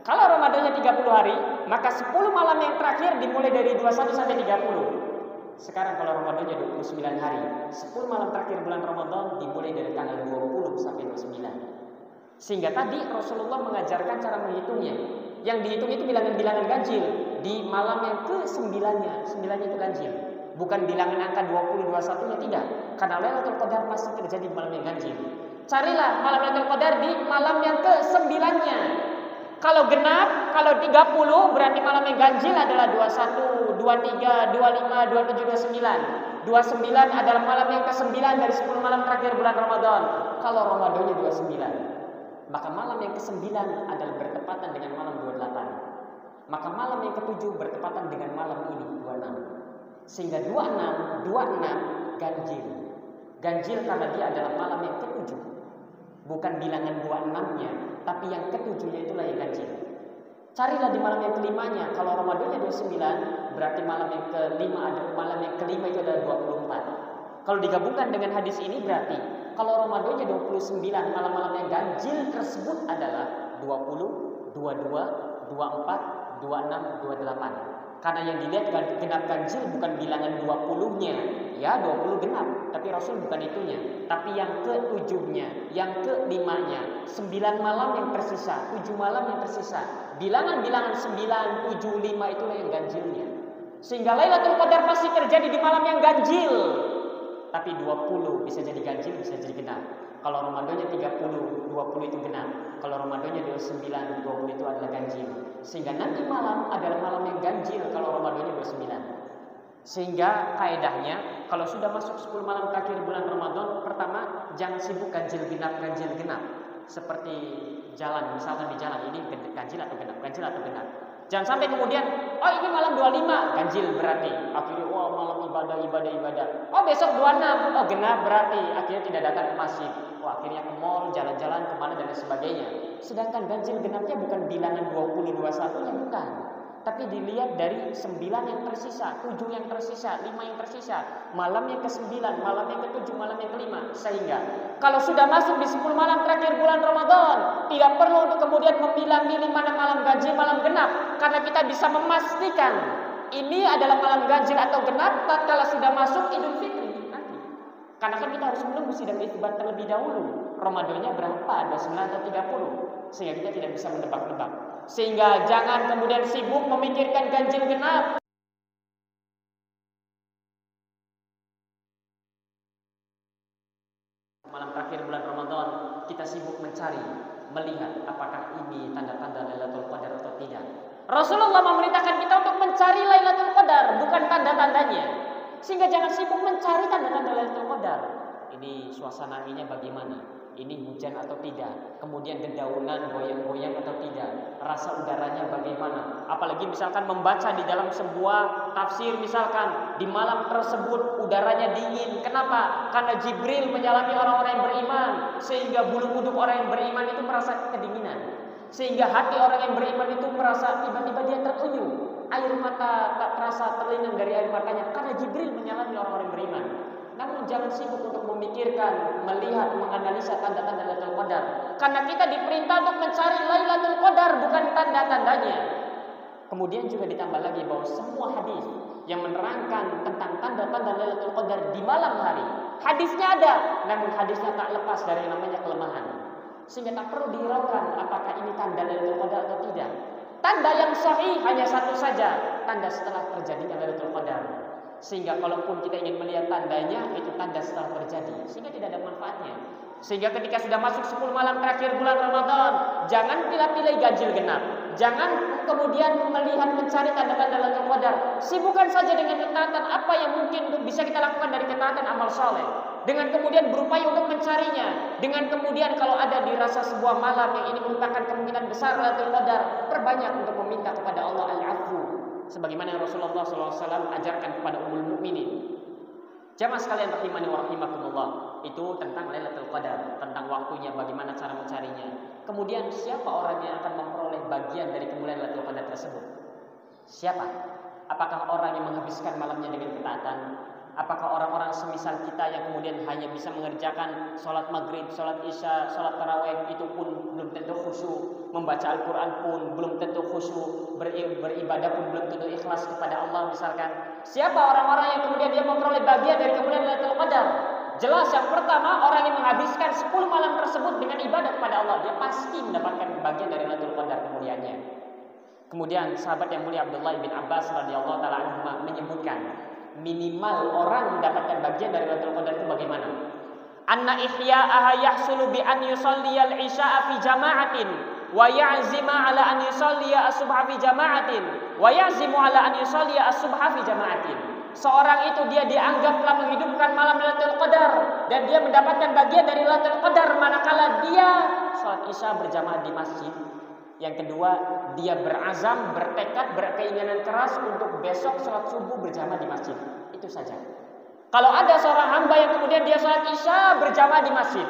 Kalau Ramadannya 30 hari, maka 10 malam yang terakhir dimulai dari 21 sampai 30. Sekarang kalau Ramadannya 29 hari, 10 malam terakhir bulan Ramadan dimulai dari tanggal 20 sampai 29. Sehingga tadi Rasulullah mengajarkan cara menghitungnya. Yang dihitung itu bilangan-bilangan ganjil. Di malam yang ke-9-nya, 9-nya itu ganjil. Bukan bilangan angka 20, 21-nya, tidak. Karena Lailatul Qadar pasti terjadi di malam yang ganjil. Carilah malam Lailatul Qadar di malam yang ke-9-nya. Kalau genap, kalau 30 berarti malam yang ganjil adalah 21, 23, 25, 27, 29. 29 adalah malam yang ke-9 dari 10 malam terakhir bulan Ramadan. Kalau Ramadannya 29, maka malam yang ke-9 adalah bertepatan dengan malam 28. Maka malam yang ke-7 bertepatan dengan malam ini 26. Sehingga 26 ganjil. Ganjil karena dia adalah malam yang ke-7. Bukan bilangan 26-nya, tapi yang ke-7-nya itulah yang ganjil. Carilah di malam yang ke-5-nya. Kalau Ramadannya 29, berarti malam yang ke-5 adalah malam yang ke-5 itu adalah 24. Kalau digabungkan dengan hadis ini berarti kalau Ramadannya 29, malam-malam yang ganjil tersebut adalah 20, 22, 24, 26, 28. Karena yang dilihat genap ganjil bukan bilangan 20-nya. Ya 20 genap, tapi Rasul bukan itunya. Tapi yang ke-7-nya, yang ke-5-nya, 9 malam yang tersisa, 7 malam yang tersisa. Bilangan-bilangan 9, 7, 5 itulah yang ganjilnya. Sehingga Lailatul Qadar pasti terjadi di malam yang ganjil. Tapi 20 bisa jadi ganjil, bisa jadi genap. Kalau Ramadannya 30, 20 itu genap. Kalau Ramadannya 29, 20 itu adalah ganjil. Sehingga nanti malam adalah malam yang ganjil kalau Ramadannya 29. Sehingga kaedahnya kalau sudah masuk 10 malam terakhir bulan Ramadan, pertama jangan sibuk ganjil genap. Seperti jalan, misalkan di jalan ini ganjil atau genap. Jangan sampai kemudian, oh ini malam 25, ganjil berarti. Akhirnya, wah malam ibadah. Oh besok 26, oh genap berarti. Akhirnya tidak datang ke masjid. Oh akhirnya ke mall, jalan-jalan kemana dan sebagainya. Sedangkan ganjil genapnya bukan bilangan 20, 21 nya bukan. Tapi dilihat dari 9 yang tersisa, 7 yang tersisa, 5 yang tersisa, malam yang ke-9, malam yang ke-7, malam yang ke-5. Sehingga kalau sudah masuk di 10 malam terakhir bulan Ramadan, tidak perlu untuk kemudian memilih-milih mana malam ganjil, malam genap, karena kita bisa memastikan ini adalah malam ganjil atau genap tatkala sudah masuk Idul Fitri nanti. Karena kan kita harus menunggu sidang itsbat terlebih dahulu. Ramadannya berapa? 29 atau 30? Sehingga kita tidak bisa menebak-nebak. Sehingga jangan kemudian sibuk memikirkan ganjil genap. Malam terakhir bulan Ramadan kita sibuk mencari, melihat apakah ini tanda-tanda Lailatul Qadar atau tidak. Rasulullah memerintahkan kita untuk mencari Lailatul Qadar, bukan tanda-tandanya. Sehingga jangan sibuk mencari tanda-tanda Lailatul Qadar. Ini suasananya bagaimana? Ini hujan atau tidak, kemudian dedaunan goyang-goyang atau tidak, rasa udaranya bagaimana. Apalagi misalkan membaca di dalam sebuah tafsir, misalkan di malam tersebut udaranya dingin. Kenapa? Karena Jibril menyalami orang-orang yang beriman, sehingga bulu kuduk orang yang beriman itu merasa kedinginan, sehingga hati orang yang beriman itu merasa tiba-tiba dia teruyuh, air mata tak terasa terlinang dari air matanya, karena Jibril menyalami orang-orang yang beriman. Namun jangan sibuk untuk memikirkan, melihat, menganalisa tanda-tanda Lailatul Qadar. Karena kita diperintah untuk mencari Lailatul Qadar, bukan tanda-tandanya. Kemudian juga ditambah lagi bahwa semua hadis yang menerangkan tentang tanda-tanda Lailatul Qadar di malam hari, hadisnya ada, namun hadisnya tak lepas dari yang namanya kelemahan. Sehingga tak perlu dihiraukan apakah ini tanda Lailatul Qadar atau tidak. Tanda yang sahih hanya satu saja, tanda setelah terjadinya Lailatul Qadar. Sehingga kalaupun kita ingin melihat tandanya, itu tanda setelah terjadi, sehingga tidak ada manfaatnya. Sehingga ketika sudah masuk 10 malam terakhir bulan Ramadan, jangan pilih-pilih ganjil genap. Jangan kemudian melihat mencari tanda-tanda Lailatul Qadar. Sibukkan saja dengan ketaatan apa yang mungkin untuk bisa kita lakukan dari ketaatan amal saleh. Dengan kemudian berupaya untuk mencarinya. Dengan kemudian kalau ada dirasa sebuah malam yang ini merupakan kemungkinan besar Lailatul Qadar, perbanyak untuk meminta kepada Allah al-'afwu. Sebagaimana Rasulullah SAW ajarkan kepada Ummul Mukminin. Jamaah sekalian rahimani wa rahimakumullah, itu tentang Lailatul Qadar, tentang waktunya, bagaimana cara mencarinya. Kemudian siapa orang yang akan memperoleh bagian dari kemuliaan Lailatul Qadar tersebut? Siapa? Apakah orang yang menghabiskan malamnya dengan ketaatan? Apakah orang-orang semisal kita yang kemudian hanya bisa mengerjakan sholat maghrib, sholat isya, sholat tarawih, itu pun belum tentu khusyuk, membaca Al-Quran pun belum tentu khusyuk, beribadah pun belum tentu ikhlas kepada Allah misalkan. Siapa orang-orang yang kemudian dia memperoleh bagian dari kemuliaan Lailatul Qadar? Jelas yang pertama, orang yang menghabiskan 10 malam tersebut dengan ibadah kepada Allah, dia pasti mendapatkan bagian dari Lailatul Qadar kemuliaannya. Kemudian sahabat yang mulia Abdullah bin Abbas radhiyallahu taala anhu menyebutkan, minimal orang mendapatkan bagian dari Lailatul Qadar itu bagaimana? Anna ihya'aha yahsulu bi an yusalliyal isya'a fi jama'atin wa ya'zima ala an yusalliya as-subha fi jama'atin wa ya'zimu ala an yusalliya as-subha fi jama'atin. Seorang itu dia dianggap telah menghidupkan malam Lailatul Qadar dan dia mendapatkan bagian dari Lailatul Qadar manakala dia salat isya berjamaah di masjid. Yang kedua, dia berazam, bertekad, berkeinginan keras untuk besok sholat subuh berjamaah di masjid. Itu saja. Kalau ada seorang hamba yang kemudian dia sholat isya berjamaah di masjid,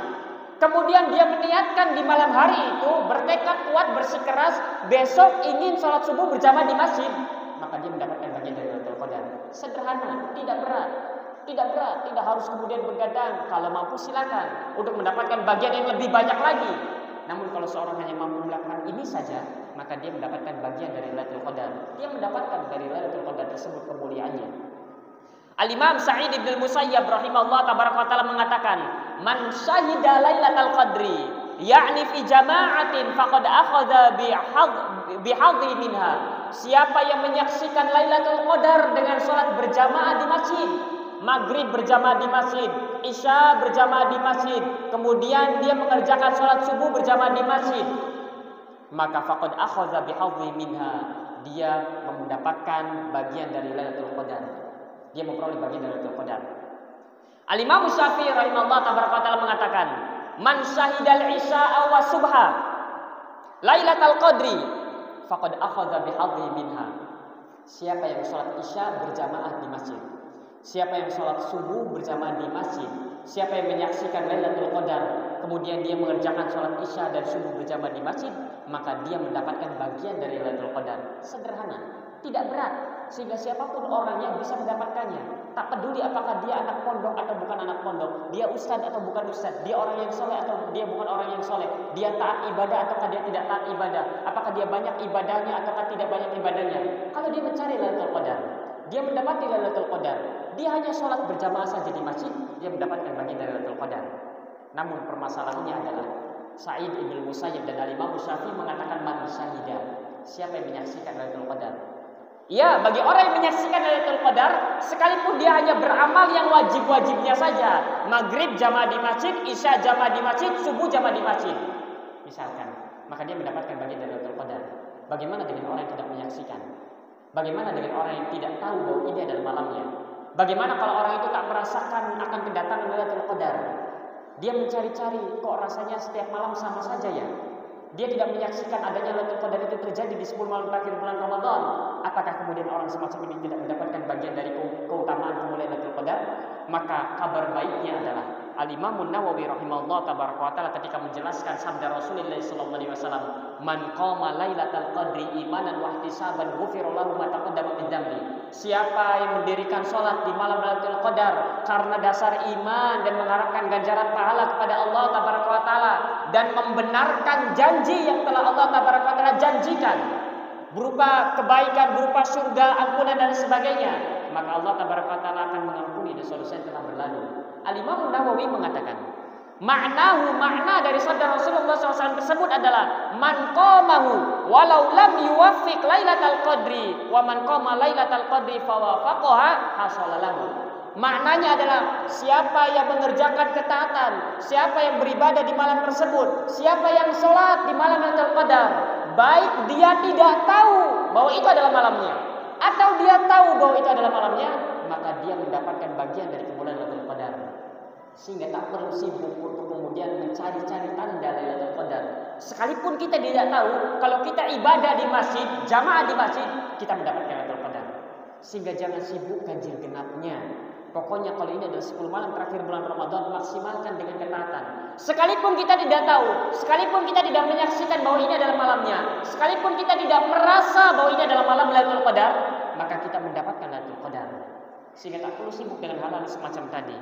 kemudian dia meniatkan di malam hari itu, bertekad kuat, bersikeras, besok ingin sholat subuh berjamaah di masjid, maka dia mendapatkan bagian dari Lailatul Qadar. Sederhana, tidak berat. Tidak harus kemudian begadang. Kalau mampu silakan untuk mendapatkan bagian yang lebih banyak lagi. Namun kalau seorang hanya mampu melakukan ini saja, maka dia mendapatkan bagian dari Lailatul Qadar. Dia mendapatkan dari Lailatul Qadar tersebut kemuliaannya. Al-Imam Sa'id bin Musayyab rahimahullah tabaraka wa taala mengatakan, "Man syahida Lailatul Qadri, yakni fi jama'atin faqad akhadha bihadhi minha." Siapa yang menyaksikan Lailatul Qadar dengan salat berjamaah di masjid, maghrib berjamaah di masjid, isya berjamaah di masjid, kemudian dia mengerjakan sholat subuh berjamaah di masjid, maka faqad akhadha bihadzi minha, dia mendapatkan bagian dari Lailatul Qadar. Dia memperoleh bagian dari Lailatul Qadar. Al-Imam Syafi'i rahimahullah taala mengatakan, man syahidal isya'a wa subha Lailatul Qadri faqad akhadha bihadzi minha. Siapa yang sholat isya berjamaah di masjid, siapa yang sholat subuh berjamaah di masjid, siapa yang menyaksikan Lailatul Qadar, kemudian dia mengerjakan sholat isya dan subuh berjamaah di masjid, maka dia mendapatkan bagian dari Lailatul Qadar. Sederhana, tidak berat, sehingga siapapun orangnya bisa mendapatkannya. Tak peduli apakah dia anak pondok atau bukan anak pondok, dia ustadz atau bukan ustadz, dia orang yang soleh atau dia bukan orang yang soleh, dia taat ibadah ataukah dia tidak taat ibadah, apakah dia banyak ibadahnya ataukah tidak banyak ibadahnya. Kalau dia mencari Lailatul Qadar, dia mendapati Lailatul Qadar, dia hanya sholat berjamaah saja di masjid, dia mendapatkan bagian dari Lailatul Qadar. Namun permasalahannya adalah Sa'id ibn Musayyib dan Al-Imam Syafi'i mengatakan man syahidah, siapa yang menyaksikan Lailatul Qadar. Ya, bagi orang yang menyaksikan Lailatul Qadar, sekalipun dia hanya beramal yang wajib-wajibnya saja, maghrib jamaah di masjid, isya jamaah di masjid, subuh jamaah di masjid, misalkan, maka dia mendapatkan bagian dari Lailatul Qadar. Bagaimana dengan orang yang tidak menyaksikan? Bagaimana dengan orang yang tidak tahu bahwa ini adalah malamnya? Bagaimana kalau orang itu tak merasakan akan kedatangan Lailatul Qadar? Dia mencari-cari, kok rasanya setiap malam sama saja ya? Dia tidak menyaksikan adanya Lailatul Qadar itu terjadi di 10 malam terakhir bulan Ramadan. Apakah kemudian orang semacam ini tidak mendapatkan bagian dari keutamaan kemuliaan Lailatul Qadar? Maka kabar baiknya adalah Al-Imam Nawawi rahimahullah taala ketika menjelaskan sabda Rasulullah sallallahu alaihi wasallam, "Man qama Lailatul Qadri imanan wa ihtisaban ghufira lahu ma taqaddama min dzambi." Siapa yang mendirikan salat di malam Lailatul Qadar karena dasar iman dan mengharapkan ganjaran pahala kepada Allah taala dan membenarkan janji yang telah Allah taala janjikan berupa kebaikan, berupa surga, ampunan dan sebagainya, maka Allah taala akan mengampuni dosa-dosa yang telah berlalu. Al-Imam Nawawi mengatakan, makna dari sabda Rasulullah SAW tersebut adalah man qamahu walau lam yuwaffiq Lailatul Qadri wa man qama Lailatul Qadri fawafaqaha hasalalahu. Maknanya adalah siapa yang mengerjakan ketaatan, siapa yang beribadah di malam tersebut, siapa yang sholat di malam Lailatul Qadar, baik dia tidak tahu bahwa itu adalah malamnya atau dia tahu bahwa itu adalah malamnya, maka dia mendapatkan bagian dari kemuliaan Lailatul Qadar. Sehingga tak perlu sibuk untuk kemudian mencari-cari tanda Lailatul Qadar. Sekalipun kita tidak tahu, kalau kita ibadah di masjid, jamaah di masjid, kita mendapatkan Lailatul Qadar. Sehingga jangan sibuk ganjil genapnya. Pokoknya kalau ini adalah 10 malam terakhir bulan Ramadan, maksimalkan dengan ketaatan. Sekalipun kita tidak tahu, sekalipun kita tidak menyaksikan bahwa ini adalah malamnya, sekalipun kita tidak merasa bahwa ini adalah malam Lailatul Qadar, maka kita mendapatkan Lailatul Qadar. Sehingga tak perlu sibuk dengan hal-hal semacam tadi.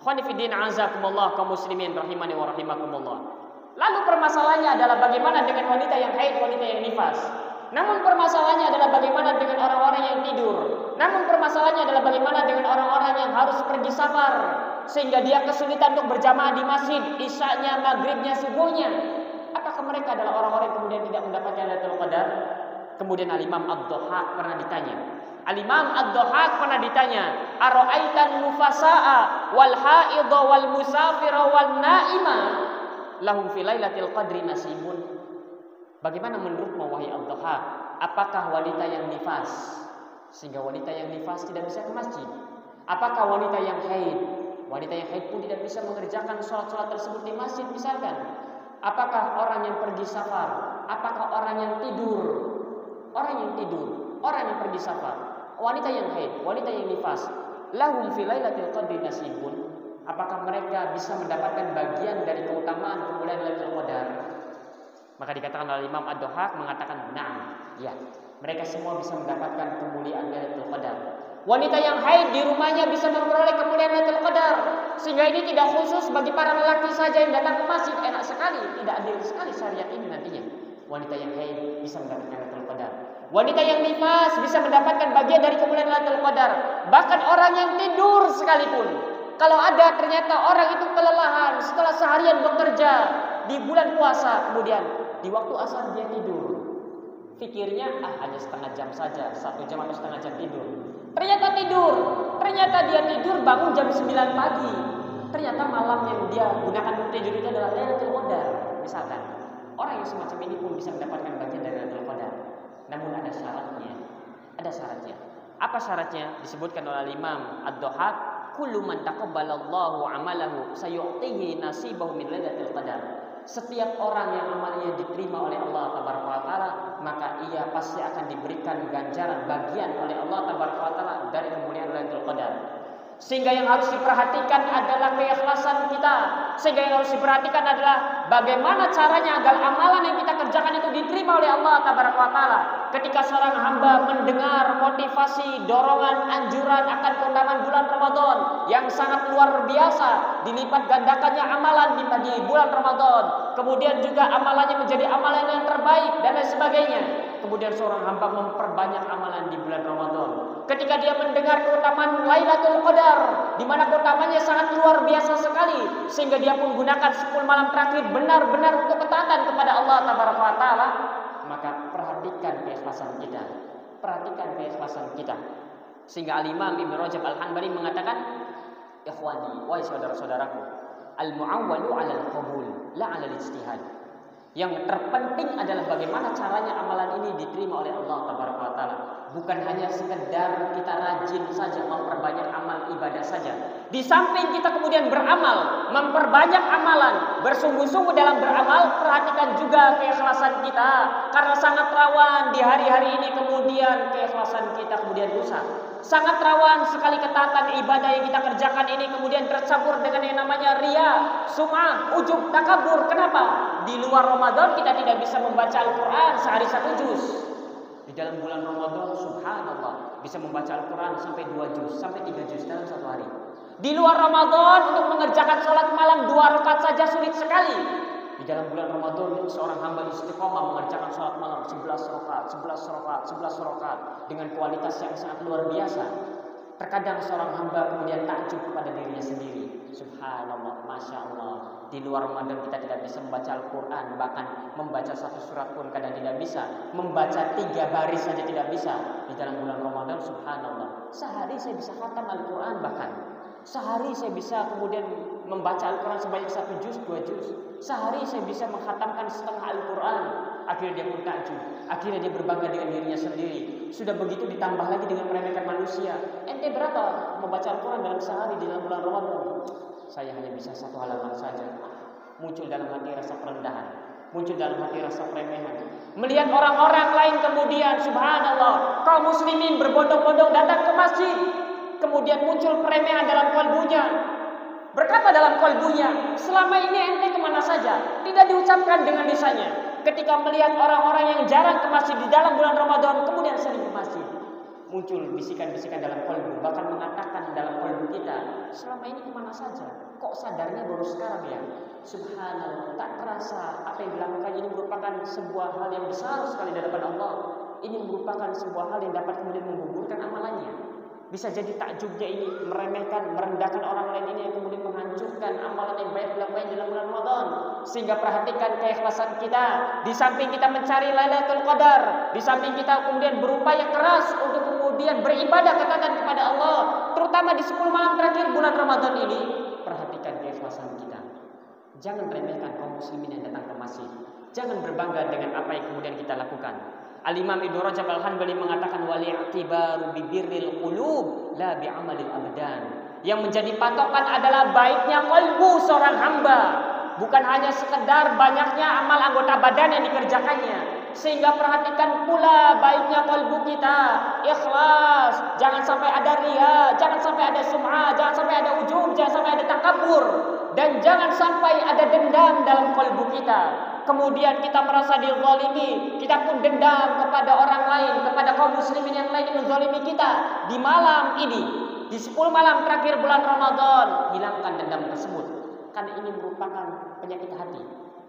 Khonifuddin azakumullah kaum muslimin rahimani wa rahimakumullah. Lalu permasalahannya adalah bagaimana dengan wanita yang haid, wanita yang nifas. Namun permasalahannya adalah bagaimana dengan orang-orang yang tidur. Namun permasalahannya adalah bagaimana dengan orang-orang yang harus pergi safar sehingga dia kesulitan untuk berjamaah di masjid, isyanya, maghribnya, subuhnya. Apakah mereka adalah orang-orang yang kemudian tidak mendapatkan Lailatul Qadar? Kemudian Al-Imam Ad-Dhahhak pernah ditanya. Al-Imam Ad-Dhahhak pernah ditanya, "Ara'aitan nufasa'a wal haidha wal musafira wal naima lahum fi Lailatul Qadri nasibun?" Bagaimana menurutmu wahai Ad-Dhahhak? Apakah wanita yang nifas sehingga wanita yang nifas tidak bisa ke masjid? Apakah wanita yang haid? Wanita yang haid pun tidak bisa mengerjakan sholat-sholat tersebut di masjid misalkan. Apakah orang yang pergi safar? Apakah orang yang tidur? Orang yang tidur, orang yang pergi safar, wanita yang haid, wanita yang nifas, lahum fi Lailatul Qadri nasibun. Apakah mereka bisa mendapatkan bagian dari keutamaan kemuliaan Lailatul Qadar? Maka dikatakan oleh Imam Ad-Dhahhak mengatakan, "Na'am." Ya, mereka semua bisa mendapatkan kemuliaan Lailatul Qadar. Wanita yang haid di rumahnya bisa memperoleh kemuliaan Lailatul Qadar. Sehingga ini tidak khusus bagi para lelaki saja yang datang ke masjid. Enak sekali, tidak adil sekali syariat ini nantinya. Wanita yang haid bisa mendapatkan Lailatul Qadar. Wanita yang nifas bisa mendapatkan bagian dari kemuliaan Lailatul Qadar. Bahkan orang yang tidur sekalipun, kalau ada ternyata orang itu kelelahan setelah seharian bekerja di bulan puasa, kemudian di waktu asar dia tidur, pikirnya hanya setengah jam saja, 1 jam atau setengah jam tidur. Ternyata tidur. Ternyata dia tidur bangun jam 9 pagi. Ternyata malam yang dia gunakan untuk tidur itu adalah Lailatul Qadar. Misalkan, orang yang semacam ini pun bisa mendapatkan bagian dari Lailatul Qadar. Namun ada syaratnya. Ada syaratnya. Apa syaratnya? Disebutkan oleh Imam Ad-Dhahhak, kullu man taqabbalallahu amalahu sayu'tihi nasibahu min Lailatul Qadar. Setiap orang yang amalnya diterima oleh Allah Taala, maka ia pasti akan diberikan ganjaran bagian oleh Allah Taala dari kemuliaan Lailatul Qadar. Sehingga yang harus diperhatikan adalah keikhlasan kita. Sehingga yang harus diperhatikan adalah bagaimana caranya agar amalan yang kita kerjakan itu diterima oleh Allah Taala. Ketika seorang hamba mendengar motivasi, dorongan, anjuran akan keutamaan bulan Ramadan yang sangat luar biasa, dilipat gandakannya amalan di bulan Ramadan, kemudian juga amalannya menjadi amalan yang terbaik dan lain sebagainya. Kemudian seorang hamba memperbanyak amalan di bulan Ramadan. Ketika dia mendengar keutamaan Lailatul Qadar, di mana keutamaannya sangat luar biasa sekali, sehingga dia pun gunakan 10 malam terakhir benar-benar untuk ketaatan kepada Allah Taala, maka perhatikan keikhlasan kita. Perhatikan keikhlasan kita. Sehingga Al-Imam Ibnu Rajab Al-Hanbali mengatakan, ikhwani, wahai saudara-saudaraku, al-mu'awwalu 'alal qabul, la 'alal ijtihad. Yang terpenting adalah bagaimana caranya amalan ini diterima oleh Allah Taala. Bukan hanya sekedar kita rajin saja memperbanyak amal ibadah saja. Di samping kita kemudian beramal, memperbanyak amalan, bersungguh-sungguh dalam beramal, perhatikan juga keikhlasan kita. Karena sangat rawan di hari-hari ini kemudian keikhlasan kita kemudian rusak. Sangat rawan sekali ketaatan ibadah yang kita kerjakan ini kemudian tercampur dengan yang namanya riya, sum'ah, ujub, takabur. Kenapa? Di luar Ramadan kita tidak bisa membaca Al-Quran sehari 1 juz. Di dalam bulan Ramadan subhanallah bisa membaca Al-Quran sampai 2 juz, sampai 3 juz dalam 1 hari. Di luar Ramadan untuk mengerjakan sholat malam 2 rakaat saja sulit sekali. Di dalam bulan Ramadan seorang hamba istiqomah mengerjakan sholat malam 11 rakaat dengan kualitas yang sangat luar biasa. Terkadang seorang hamba kemudian takjub kepada dirinya sendiri. Subhanallah, Masya Allah. Di luar Ramadan kita tidak bisa membaca Al-Quran. Bahkan membaca 1 surat pun kadang tidak bisa. Membaca 3 baris saja tidak bisa. Di dalam bulan Ramadan subhanallah, sehari saya bisa khatam Al-Quran. Bahkan sehari saya bisa kemudian membaca Al-Quran sebanyak 1 juz, 2 juz. Sehari saya bisa menghatamkan setengah Al-Quran. Akhirnya dia pun takjub. Akhirnya dia berbangga dengan dirinya sendiri. Sudah begitu ditambah lagi dengan meremehkan manusia. Ente berapa membaca Al-Quran dalam sehari di dalam bulan Ramadan? Saya hanya bisa 1 halaman saja. Muncul dalam hati rasa perendahan, muncul dalam hati rasa peremehan. Melihat orang-orang lain kemudian subhanallah, kaum muslimin berbondong-bondong datang ke masjid. Kemudian muncul peremehan dalam kalbunya. Berkata dalam kalbunya, selama ini ente kemana saja? Tidak diucapkan dengan lisannya. Ketika melihat orang-orang yang jarang ke masjid di dalam bulan Ramadan, kemudian sering ke masjid, muncul bisikan-bisikan dalam kalbu, bahkan mengatakan dalam kalbu kita, selama ini kemana saja? Kok sadarnya baru sekarang ya? Subhanallah, tak terasa apa yang dilakukan ini merupakan sebuah hal yang besar sekali di hadapan Allah. Ini merupakan sebuah hal yang dapat kemudian menggugurkan amalannya. Bisa jadi takjubnya ini meremehkan, merendahkan orang lain ini yang kemudian menghancurkan amalan yang baik dilakukan dalam bulan Ramadan. Sehingga perhatikan keikhlasan kita. Di samping kita mencari Lailatul Qadar, di samping kita kemudian berupaya keras untuk kemudian beribadah ketaatan kepada Allah, terutama di 10 malam terakhir bulan Ramadan ini, perhatikan keikhlasan kita. Jangan remehkan kaum muslimin yang datang ke masjid. Jangan berbangga dengan apa yang kemudian kita lakukan. Al-Imam Ibnu Rajab Al-Hanbali mengatakan wali'tibaru bibirril qulub la bi'amalil abdan. Yang menjadi patokan adalah baiknya kalbu seorang hamba, bukan hanya sekedar banyaknya amal anggota badan yang dikerjakannya. Sehingga perhatikan pula baiknya kalbu kita, ikhlas, jangan sampai ada riya, jangan sampai ada sum'ah, jangan sampai ada ujub, jangan sampai ada takabur, dan jangan sampai ada dendam dalam kalbu kita. Kemudian kita merasa dizalimi, kita pun dendam kepada orang lain, kepada kaum muslimin yang lain yang menzalimi kita. Di malam ini, di 10 malam terakhir bulan Ramadan, hilangkan dendam tersebut. Karena ini merupakan penyakit hati.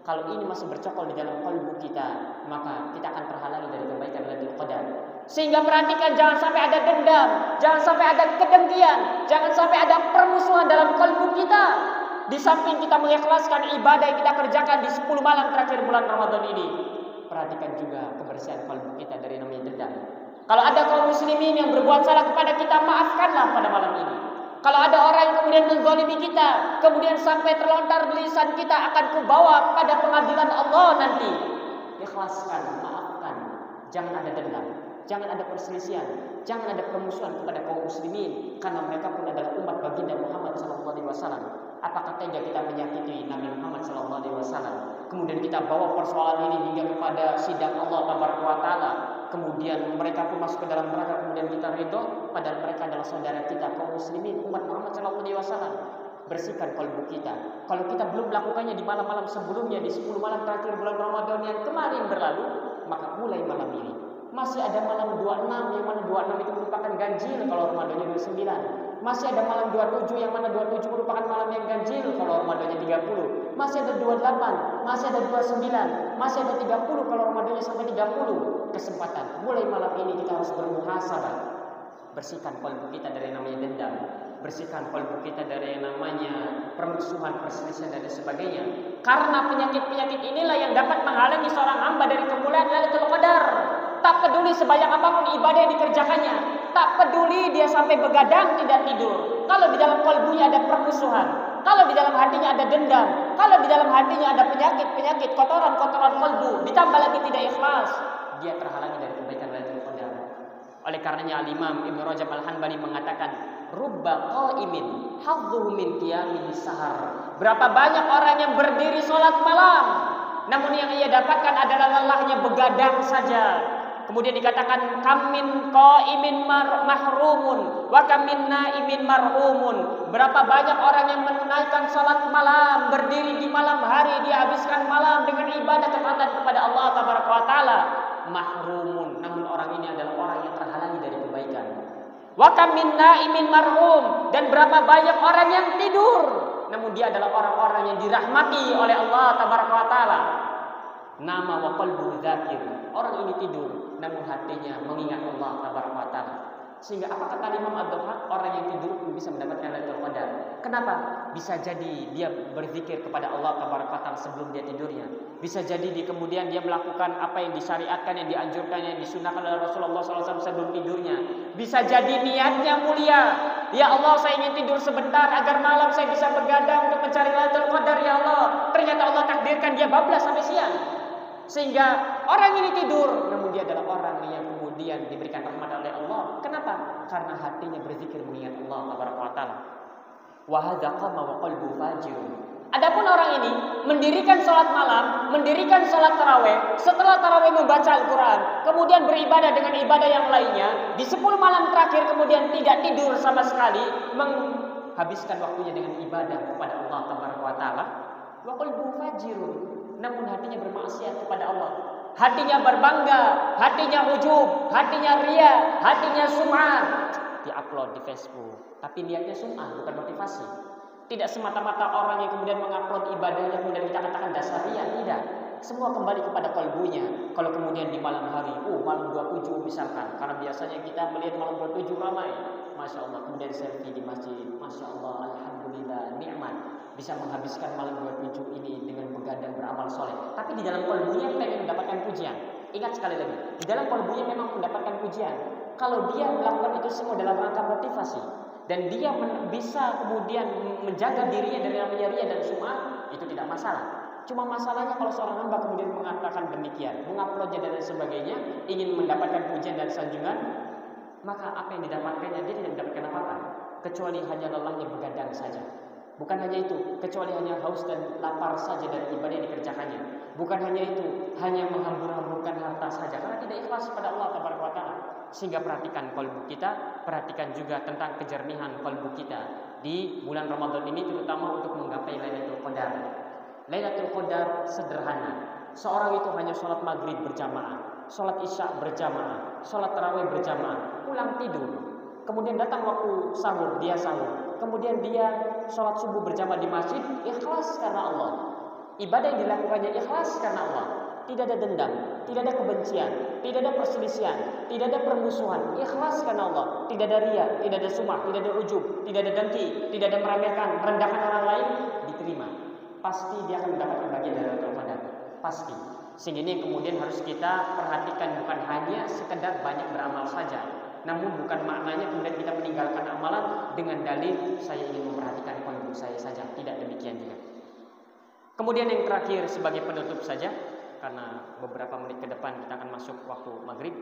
Kalau ini masih bercokol di dalam kalbu kita, maka kita akan terhalangi dari kebaikan Lailatul Qadar. Sehingga perhatikan jangan sampai ada dendam, jangan sampai ada kedengkian, jangan sampai ada permusuhan dalam kalbu kita. Di samping kita mengikhlaskan ibadah yang kita kerjakan di 10 malam terakhir bulan Ramadan ini, perhatikan juga kebersihan kalbu kita dari namanya dendam. Kalau ada kaum muslimin yang berbuat salah kepada kita, maafkanlah pada malam ini. Kalau ada orang yang kemudian menzalimi kita, kemudian sampai terlontar lisan kita akan kubawa pada pengadilan Allah nanti. Ikhlaskan, maafkan. Jangan ada dendam, jangan ada perselisihan, jangan ada permusuhan kepada kaum muslimin, karena mereka pun adalah umat baginda Muhammad SAW. Apakah tega kita menyakiti Nabi Muhammad SAW? Kemudian kita bawa persoalan ini hingga kepada sidang Allah Taala. Kemudian mereka pun masuk ke dalam neraka, kemudian kita ridho, padahal mereka adalah saudara kita kaum muslimin umat Muhammad SAW. Bersihkan kalbu kita. Kalau kita belum melakukannya di malam-malam sebelumnya, di 10 malam terakhir bulan Ramadan yang kemarin berlalu, maka mulai malam ini. Masih ada malam 26, yang mana 26 itu merupakan ganjil kalau Ramadannya 29. Masih ada malam 27, yang mana 27 merupakan malam yang ganjil kalau Ramadannya 30. Masih ada 28, masih ada 29, masih ada 30 kalau Ramadannya sampai 30. Kesempatan mulai malam ini kita harus bermuhasabah. Bersihkan kalbu kita dari namanya dendam, bersihkan kalbu kita dari yang namanya permusuhan, perselisihan dan sebagainya. Karena penyakit-penyakit inilah yang dapat menghalangi seorang hamba dari kemuliaan Lailatul Qadar. Tak peduli sebanyak apapun ibadah yang dikerjakannya, tak peduli dia sampai begadang tidak tidur. Kalau di dalam kalbunya ada permusuhan, kalau di dalam hatinya ada dendam, kalau di dalam hatinya ada penyakit-penyakit, kotoran-kotoran kalbu, ditambah lagi tidak ikhlas, dia terhalangi dari kebaikan Lailatul Qadar. Oleh karenanya Al-Imam Ibnu Rajab Al-Hanbali mengatakan, rubba qaimin hadzuhu min qiyamihi sahar. Berapa banyak orang yang berdiri salat malam, namun yang ia dapatkan adalah lelahnya begadang saja. Kemudian dikatakan kamin qaimin mahrumun wa kamin naimin marhumun. Berapa banyak orang yang menunaikan salat malam, berdiri di malam hari, dia habiskan malam dengan ibadah ketaatan kepada Allah Taala, mahrumun. Namun orang ini adalah orang yang terhalangi dari kebaikan. Wa kamin naimin marhum. Dan berapa banyak orang yang tidur, namun dia adalah orang-orang yang dirahmati oleh Allah Taala. Nama wa qalbu dzakir. Orang ini tidur, namun hatinya mengingat Allah Taala. Sehingga apa kata Imam Ad-Dhahhak, orang yang tidur pun bisa mendapatkan Lailatul Qadar. Kenapa? Bisa jadi dia berzikir kepada Allah Taala sebelum dia tidurnya. Bisa jadi kemudian dia melakukan apa yang disyariatkan, yang dianjurkan, yang disunahkan oleh Rasulullah SAW sebelum tidurnya. Bisa jadi niatnya mulia. Ya Allah, saya ingin tidur sebentar agar malam saya bisa begadang untuk mencari Lailatul Qadar. Ya Allah, ternyata Allah takdirkan dia bablas sampai siang. Sehingga orang ini tidur, namun dia adalah orang yang kemudian diberikan rahmat oleh Allah. Kenapa? Karena hatinya berzikir mengingat Allah Taala. Wa hadza qama wa qalbu fajir. Adapun orang ini mendirikan salat malam, mendirikan salat tarawih, setelah tarawih membaca Al-Quran, kemudian beribadah dengan ibadah yang lainnya, di 10 malam terakhir kemudian tidak tidur sama sekali, menghabiskan waktunya dengan ibadah kepada Allah Taala. Wa qalbu fajirun. Namun hatinya bermaksiat kepada Allah. Hatinya berbangga, hatinya ujub, hatinya ria, hatinya sum'ah. Di-upload di Facebook, tapi niatnya sum'ah, bukan motivasi. Tidak semata-mata orang yang kemudian mengupload ibadahnya kemudian kita katakan dasar ria, tidak. Semua kembali kepada kalbunya. Kalau kemudian di malam hari, malam 27 misalkan, karena biasanya kita melihat malam 27 ramai, Masya Allah, kemudian selfie di masjid, Masya Allah, Alhamdulillah, nikmat. Bisa menghabiskan malam 27 ini dengan begadang beramal soleh. Tapi di dalam kalbunya pengen mendapatkan pujian. Ingat sekali lagi, di dalam kalbunya memang mendapatkan pujian. Kalau dia melakukan itu semua dalam rangka motivasi, dan dia bisa kemudian menjaga dirinya dari namanya ria dan sum'ah, itu tidak masalah. Cuma masalahnya kalau seorang hamba kemudian mengatakan demikian, menguploadnya dan sebagainya, ingin mendapatkan pujian dan sanjungan, maka apa yang didapatkannya, dia tidak mendapatkan apa-apa, kecuali hanya lelahnya begadang saja. Bukan hanya itu, kecuali hanya haus dan lapar saja dari ibadah yang dikerjakannya. Bukan hanya itu, hanya menghambur-hamburkan harta saja, karena tidak ikhlas pada Allah Taala. Sehingga perhatikan kalbu kita, perhatikan juga tentang kejernihan kalbu kita di bulan Ramadan ini, terutama untuk menggapai Lailatul Qadar. Lailatul Qadar sederhana. Seorang itu hanya sholat maghrib berjamaah, sholat isya berjamaah, sholat tarawih berjamaah, pulang tidur. Kemudian datang waktu sahur, dia sahur. Kemudian dia sholat subuh berjamaah di masjid, ikhlas karena Allah. Ibadah yang dilakukannya ikhlas karena Allah. Tidak ada dendam, tidak ada kebencian, tidak ada perselisihan, tidak ada permusuhan. Ikhlas karena Allah. Tidak ada ria, tidak ada sum'ah, tidak ada ujub, tidak ada dengki, tidak ada meremehkan, merendahkan orang lain. Diterima. Pasti dia akan mendapatkan bagian dari Lailatul Qadar. Pasti. Sehingga ini kemudian harus kita perhatikan, bukan hanya sekedar banyak beramal saja, namun bukan maknanya kemudian kita meninggalkan amalan dengan dalil saya ingin memperhatikan kolbu saya saja. Tidak demikian juga. Kemudian yang terakhir sebagai penutup saja, karena beberapa menit ke depan kita akan masuk waktu maghrib.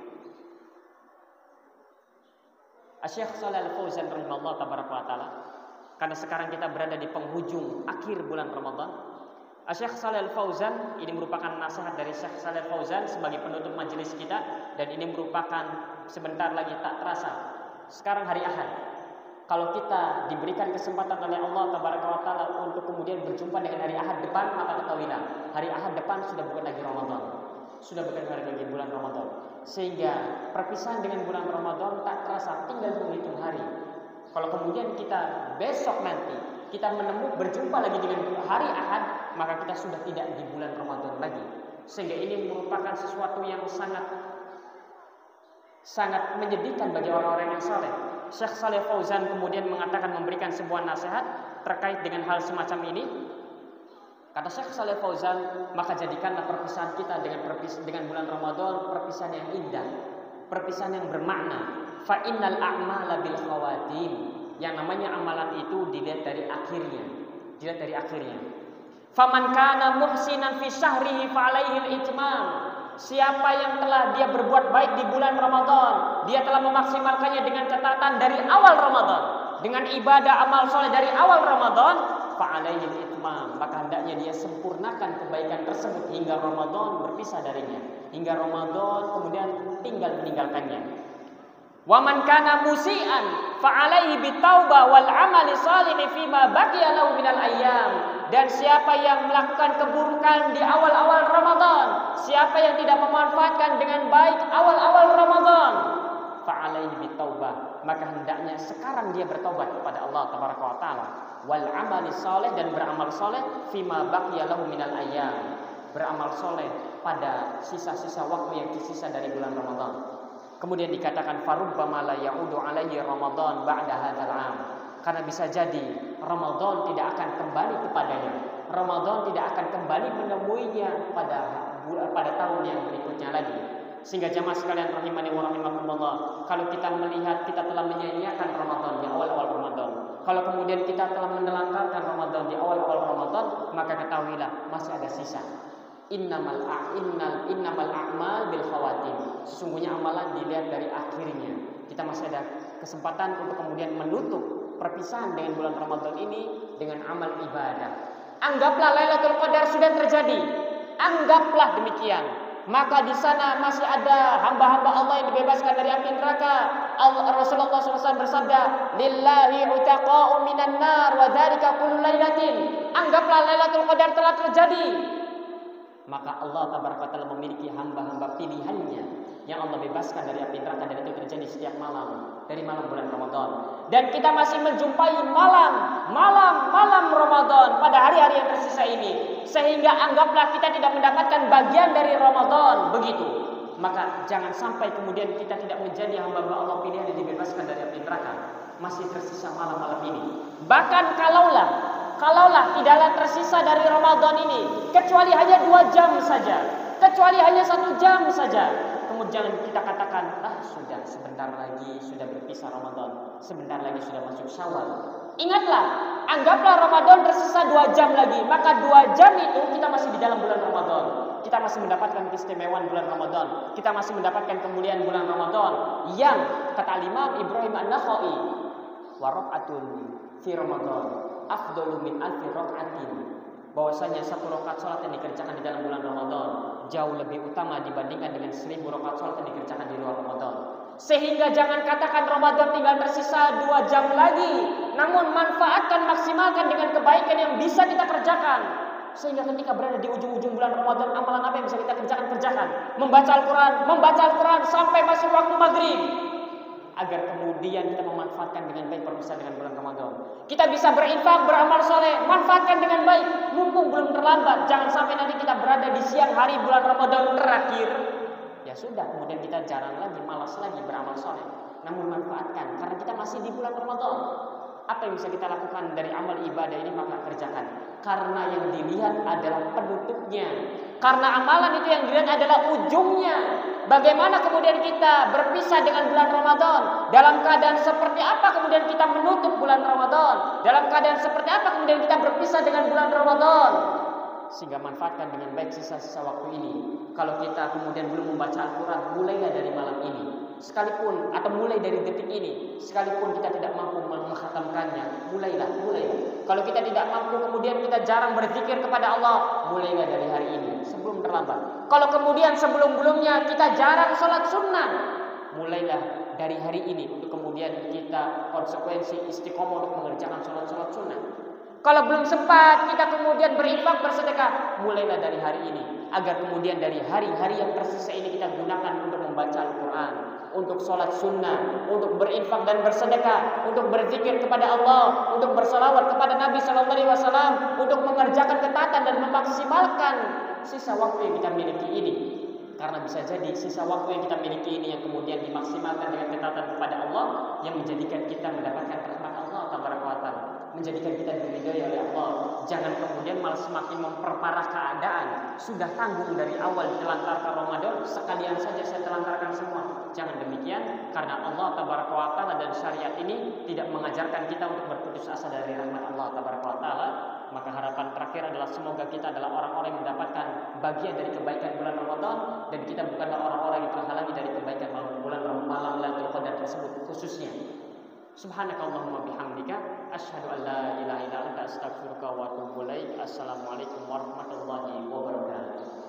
Asy-Syaikh Shalal Fauzan rahimahullah tabaraka wa taala, karena sekarang kita berada di penghujung akhir bulan Ramadan. Asy-Syaikh Shalal Fauzan, ini merupakan nasihat dari Syekh Shalal Fauzan sebagai penutup majelis kita, dan ini merupakan sebentar lagi tak terasa. Sekarang hari Ahad. Kalau kita diberikan kesempatan oleh Allah tabaraka wa taala untuk kemudian berjumpa dengan hari Ahad depan, maka ketahuilah hari Ahad depan sudah bukan lagi Ramadan. Sudah bukan lagi bulan Ramadan. Sehingga perpisahan dengan bulan Ramadan tak terasa, tinggal menghitung hari. Kalau kemudian kita besok nanti kita berjumpa lagi dengan hari Ahad, maka kita sudah tidak di bulan Ramadan lagi. Sehingga ini merupakan sesuatu yang sangat menyedihkan bagi orang-orang yang saleh. Syekh Shalal Fauzan kemudian mengatakan, memberikan sebuah nasihat terkait dengan hal semacam ini. Kata Syekh Shalal Fauzan, maka jadikanlah perpisahan kita dengan bulan Ramadan perpisahan yang indah, perpisahan yang bermakna. Fa innal a'mala bil khawatim. Yang namanya amalan itu dilihat dari akhirnya. Faman kana muhsinan fi syahrihi fa alaihi al-itmam. Siapa yang telah dia berbuat baik di bulan Ramadan, dia telah memaksimalkannya dengan catatan dari awal Ramadan, dengan ibadah amal soleh dari awal Ramadan, fa alaihi al-itmam, maka hendaknya dia sempurnakan kebaikan tersebut hingga Ramadan berpisah darinya, hingga Ramadan kemudian tinggal meninggalkannya. Wa man kana musian fa alaihi bitaubah wal amali shalih fima baqiya lahu minal ayyam. Dan siapa yang melakukan keburukan di awal-awal Ramadan, siapa yang tidak memanfaatkan dengan baik awal-awal Ramadan, fa alaihi bitaubah, maka hendaknya sekarang dia bertobat kepada Allah tabaraka wa taala, wal amali shalih, dan beramal saleh fima baqiya lahu minal ayyam, beramal saleh pada sisa-sisa waktu yang tersisa dari bulan Ramadan. Kemudian dikatakan farubbama la ya'udu alaihi Ramadan ba'da hadzal 'am. Karena bisa jadi Ramadan tidak akan kembali kepadanya. Ramadan tidak akan kembali menemuinya pada tahun yang berikutnya lagi. Sehingga jamaah sekalian rahimani wa rahimakumullah, kalau kita melihat kita telah menyia-nyiakan Ramadan di awal-awal Ramadan, kalau kemudian kita telah menelantarkan Ramadan di awal-awal Ramadan, maka ketahuilah masih ada sisa. Innamal a'mal bil khawatim. Sesungguhnya amalan dilihat dari akhirnya. Kita masih ada kesempatan untuk kemudian menutup perpisahan dengan bulan Ramadan ini dengan amal ibadah. Anggaplah Lailatul Qadar sudah terjadi. Anggaplah demikian. Maka di sana masih ada hamba-hamba Allah yang dibebaskan dari api neraka. Rasulullah SAW bersabda, "Lillahi utaqa'u minan nar wa dzalika kullu lailatin." Anggaplah Lailatul Qadar telah terjadi. Maka Allah tabaraka taala memiliki hamba-hamba pilihannya yang Allah bebaskan dari api neraka, dan itu terjadi setiap malam dari malam bulan Ramadan. Dan kita masih menjumpai malam Ramadan pada hari-hari yang tersisa ini, sehingga anggaplah kita tidak mendapatkan bagian dari Ramadan begitu. Maka jangan sampai kemudian kita tidak menjadi hamba-hamba Allah pilihan yang dibebaskan dari api neraka. Masih tersisa malam-malam ini. Bahkan kalaulah tidaklah tersisa dari Ramadan ini kecuali hanya 2 jam saja, kecuali hanya 1 jam saja, kemudian kita katakan, sudah sebentar lagi sudah berpisah Ramadan, sebentar lagi sudah masuk Syawal. Ingatlah, anggaplah Ramadan tersisa 2 jam lagi, maka 2 jam itu kita masih di dalam bulan Ramadan. Kita masih mendapatkan keistimewaan bulan Ramadan, kita masih mendapatkan kemuliaan bulan Ramadan yang kata Imam Ibrahim An-Nakhai, wa raq'atun fi Ramadan afdalu min alfi raq'atin, bahwasanya 1 rakaat salat yang dikerjakan di dalam bulan Ramadan jauh lebih utama dibandingkan dengan 1000 rakaat salat yang dikerjakan di luar Ramadan. Sehingga jangan katakan Ramadan tinggal tersisa 2 jam lagi, namun manfaatkan, maksimalkan dengan kebaikan yang bisa kita kerjakan. Sehingga ketika berada di ujung-ujung bulan Ramadan, amalan apa yang bisa kita kerjakan? Membaca Al-Quran sampai masuk waktu maghrib, agar kemudian kita memanfaatkan dengan baik perpisahan dengan bulan Ramadan. Kita bisa berinfak, beramal soleh, manfaatkan dengan baik, mumpung belum terlambat. Jangan sampai nanti kita berada di siang hari bulan Ramadan terakhir, ya sudah, kemudian kita jarang lagi, malas lagi beramal soleh. Namun manfaatkan, karena kita masih di bulan Ramadan. Apa yang bisa kita lakukan dari amal ibadah ini, maka kerjakan. Karena yang dilihat adalah penutupnya, Karena amalan itu yang dilihat adalah ujungnya. Bagaimana kemudian kita berpisah dengan bulan Ramadan? Dalam keadaan seperti apa kemudian kita menutup bulan Ramadan? Dalam keadaan seperti apa kemudian kita berpisah dengan bulan Ramadan? Sehingga manfaatkan dengan baik sisa-sisa waktu ini. Kalau kita kemudian belum membaca Al-Quran, mulailah dari malam ini. Sekalipun atau mulai dari detik ini, sekalipun kita tidak mampu menghatamkannya, mulailah. Kalau kita tidak mampu, kemudian kita jarang berzikir kepada Allah, mulailah dari hari ini sebelum terlambat. Kalau kemudian sebelum-belumnya kita jarang sholat sunnah, mulailah dari hari ini untuk kemudian kita konsekuensi istiqomah untuk mengerjakan sholat sunnah. Kalau belum sempat kita kemudian berinfak bersedekah, mulailah dari hari ini, agar kemudian dari hari-hari yang tersisa ini kita gunakan untuk membaca Al-Quran, untuk sholat sunnah, untuk berinfak dan bersedekah, untuk berzikir kepada Allah, untuk bersalawat kepada Nabi SAW, untuk mengerjakan ketaatan dan memaksimalkan sisa waktu yang kita miliki ini. Karena bisa jadi sisa waktu yang kita miliki ini yang kemudian dimaksimalkan dengan ketaatan kepada Allah, yang menjadikan kita mendapatkan rahmat Allah Tabaraka wa Ta'ala, menjadikan kita diridhoi oleh Allah. Jangan kemudian malah semakin memperparah keadaan. Sudah tanggung dari awal ditelantarkan Ramadan, sekalian saja saya telantarkan semua. Jangan demikian, karena Allah Tabaraka wa Ta'ala dan syariat ini tidak mengajarkan kita untuk berputus asa dari rahmat Allah Tabaraka wa Ta'ala. Maka harapan terakhir adalah semoga kita adalah orang-orang yang mendapatkan bagian dari kebaikan bulan Ramadan, dan kita bukanlah orang-orang yang terhalangi dari kebaikan bulan malam Lailatul Qadar tersebut khususnya. Subhanakallahumma bihamdika asyhadu an la ilaha illa anta astaghfiruka wa atubu ilaik. Assalamualaikum warahmatullahi wabarakatuh.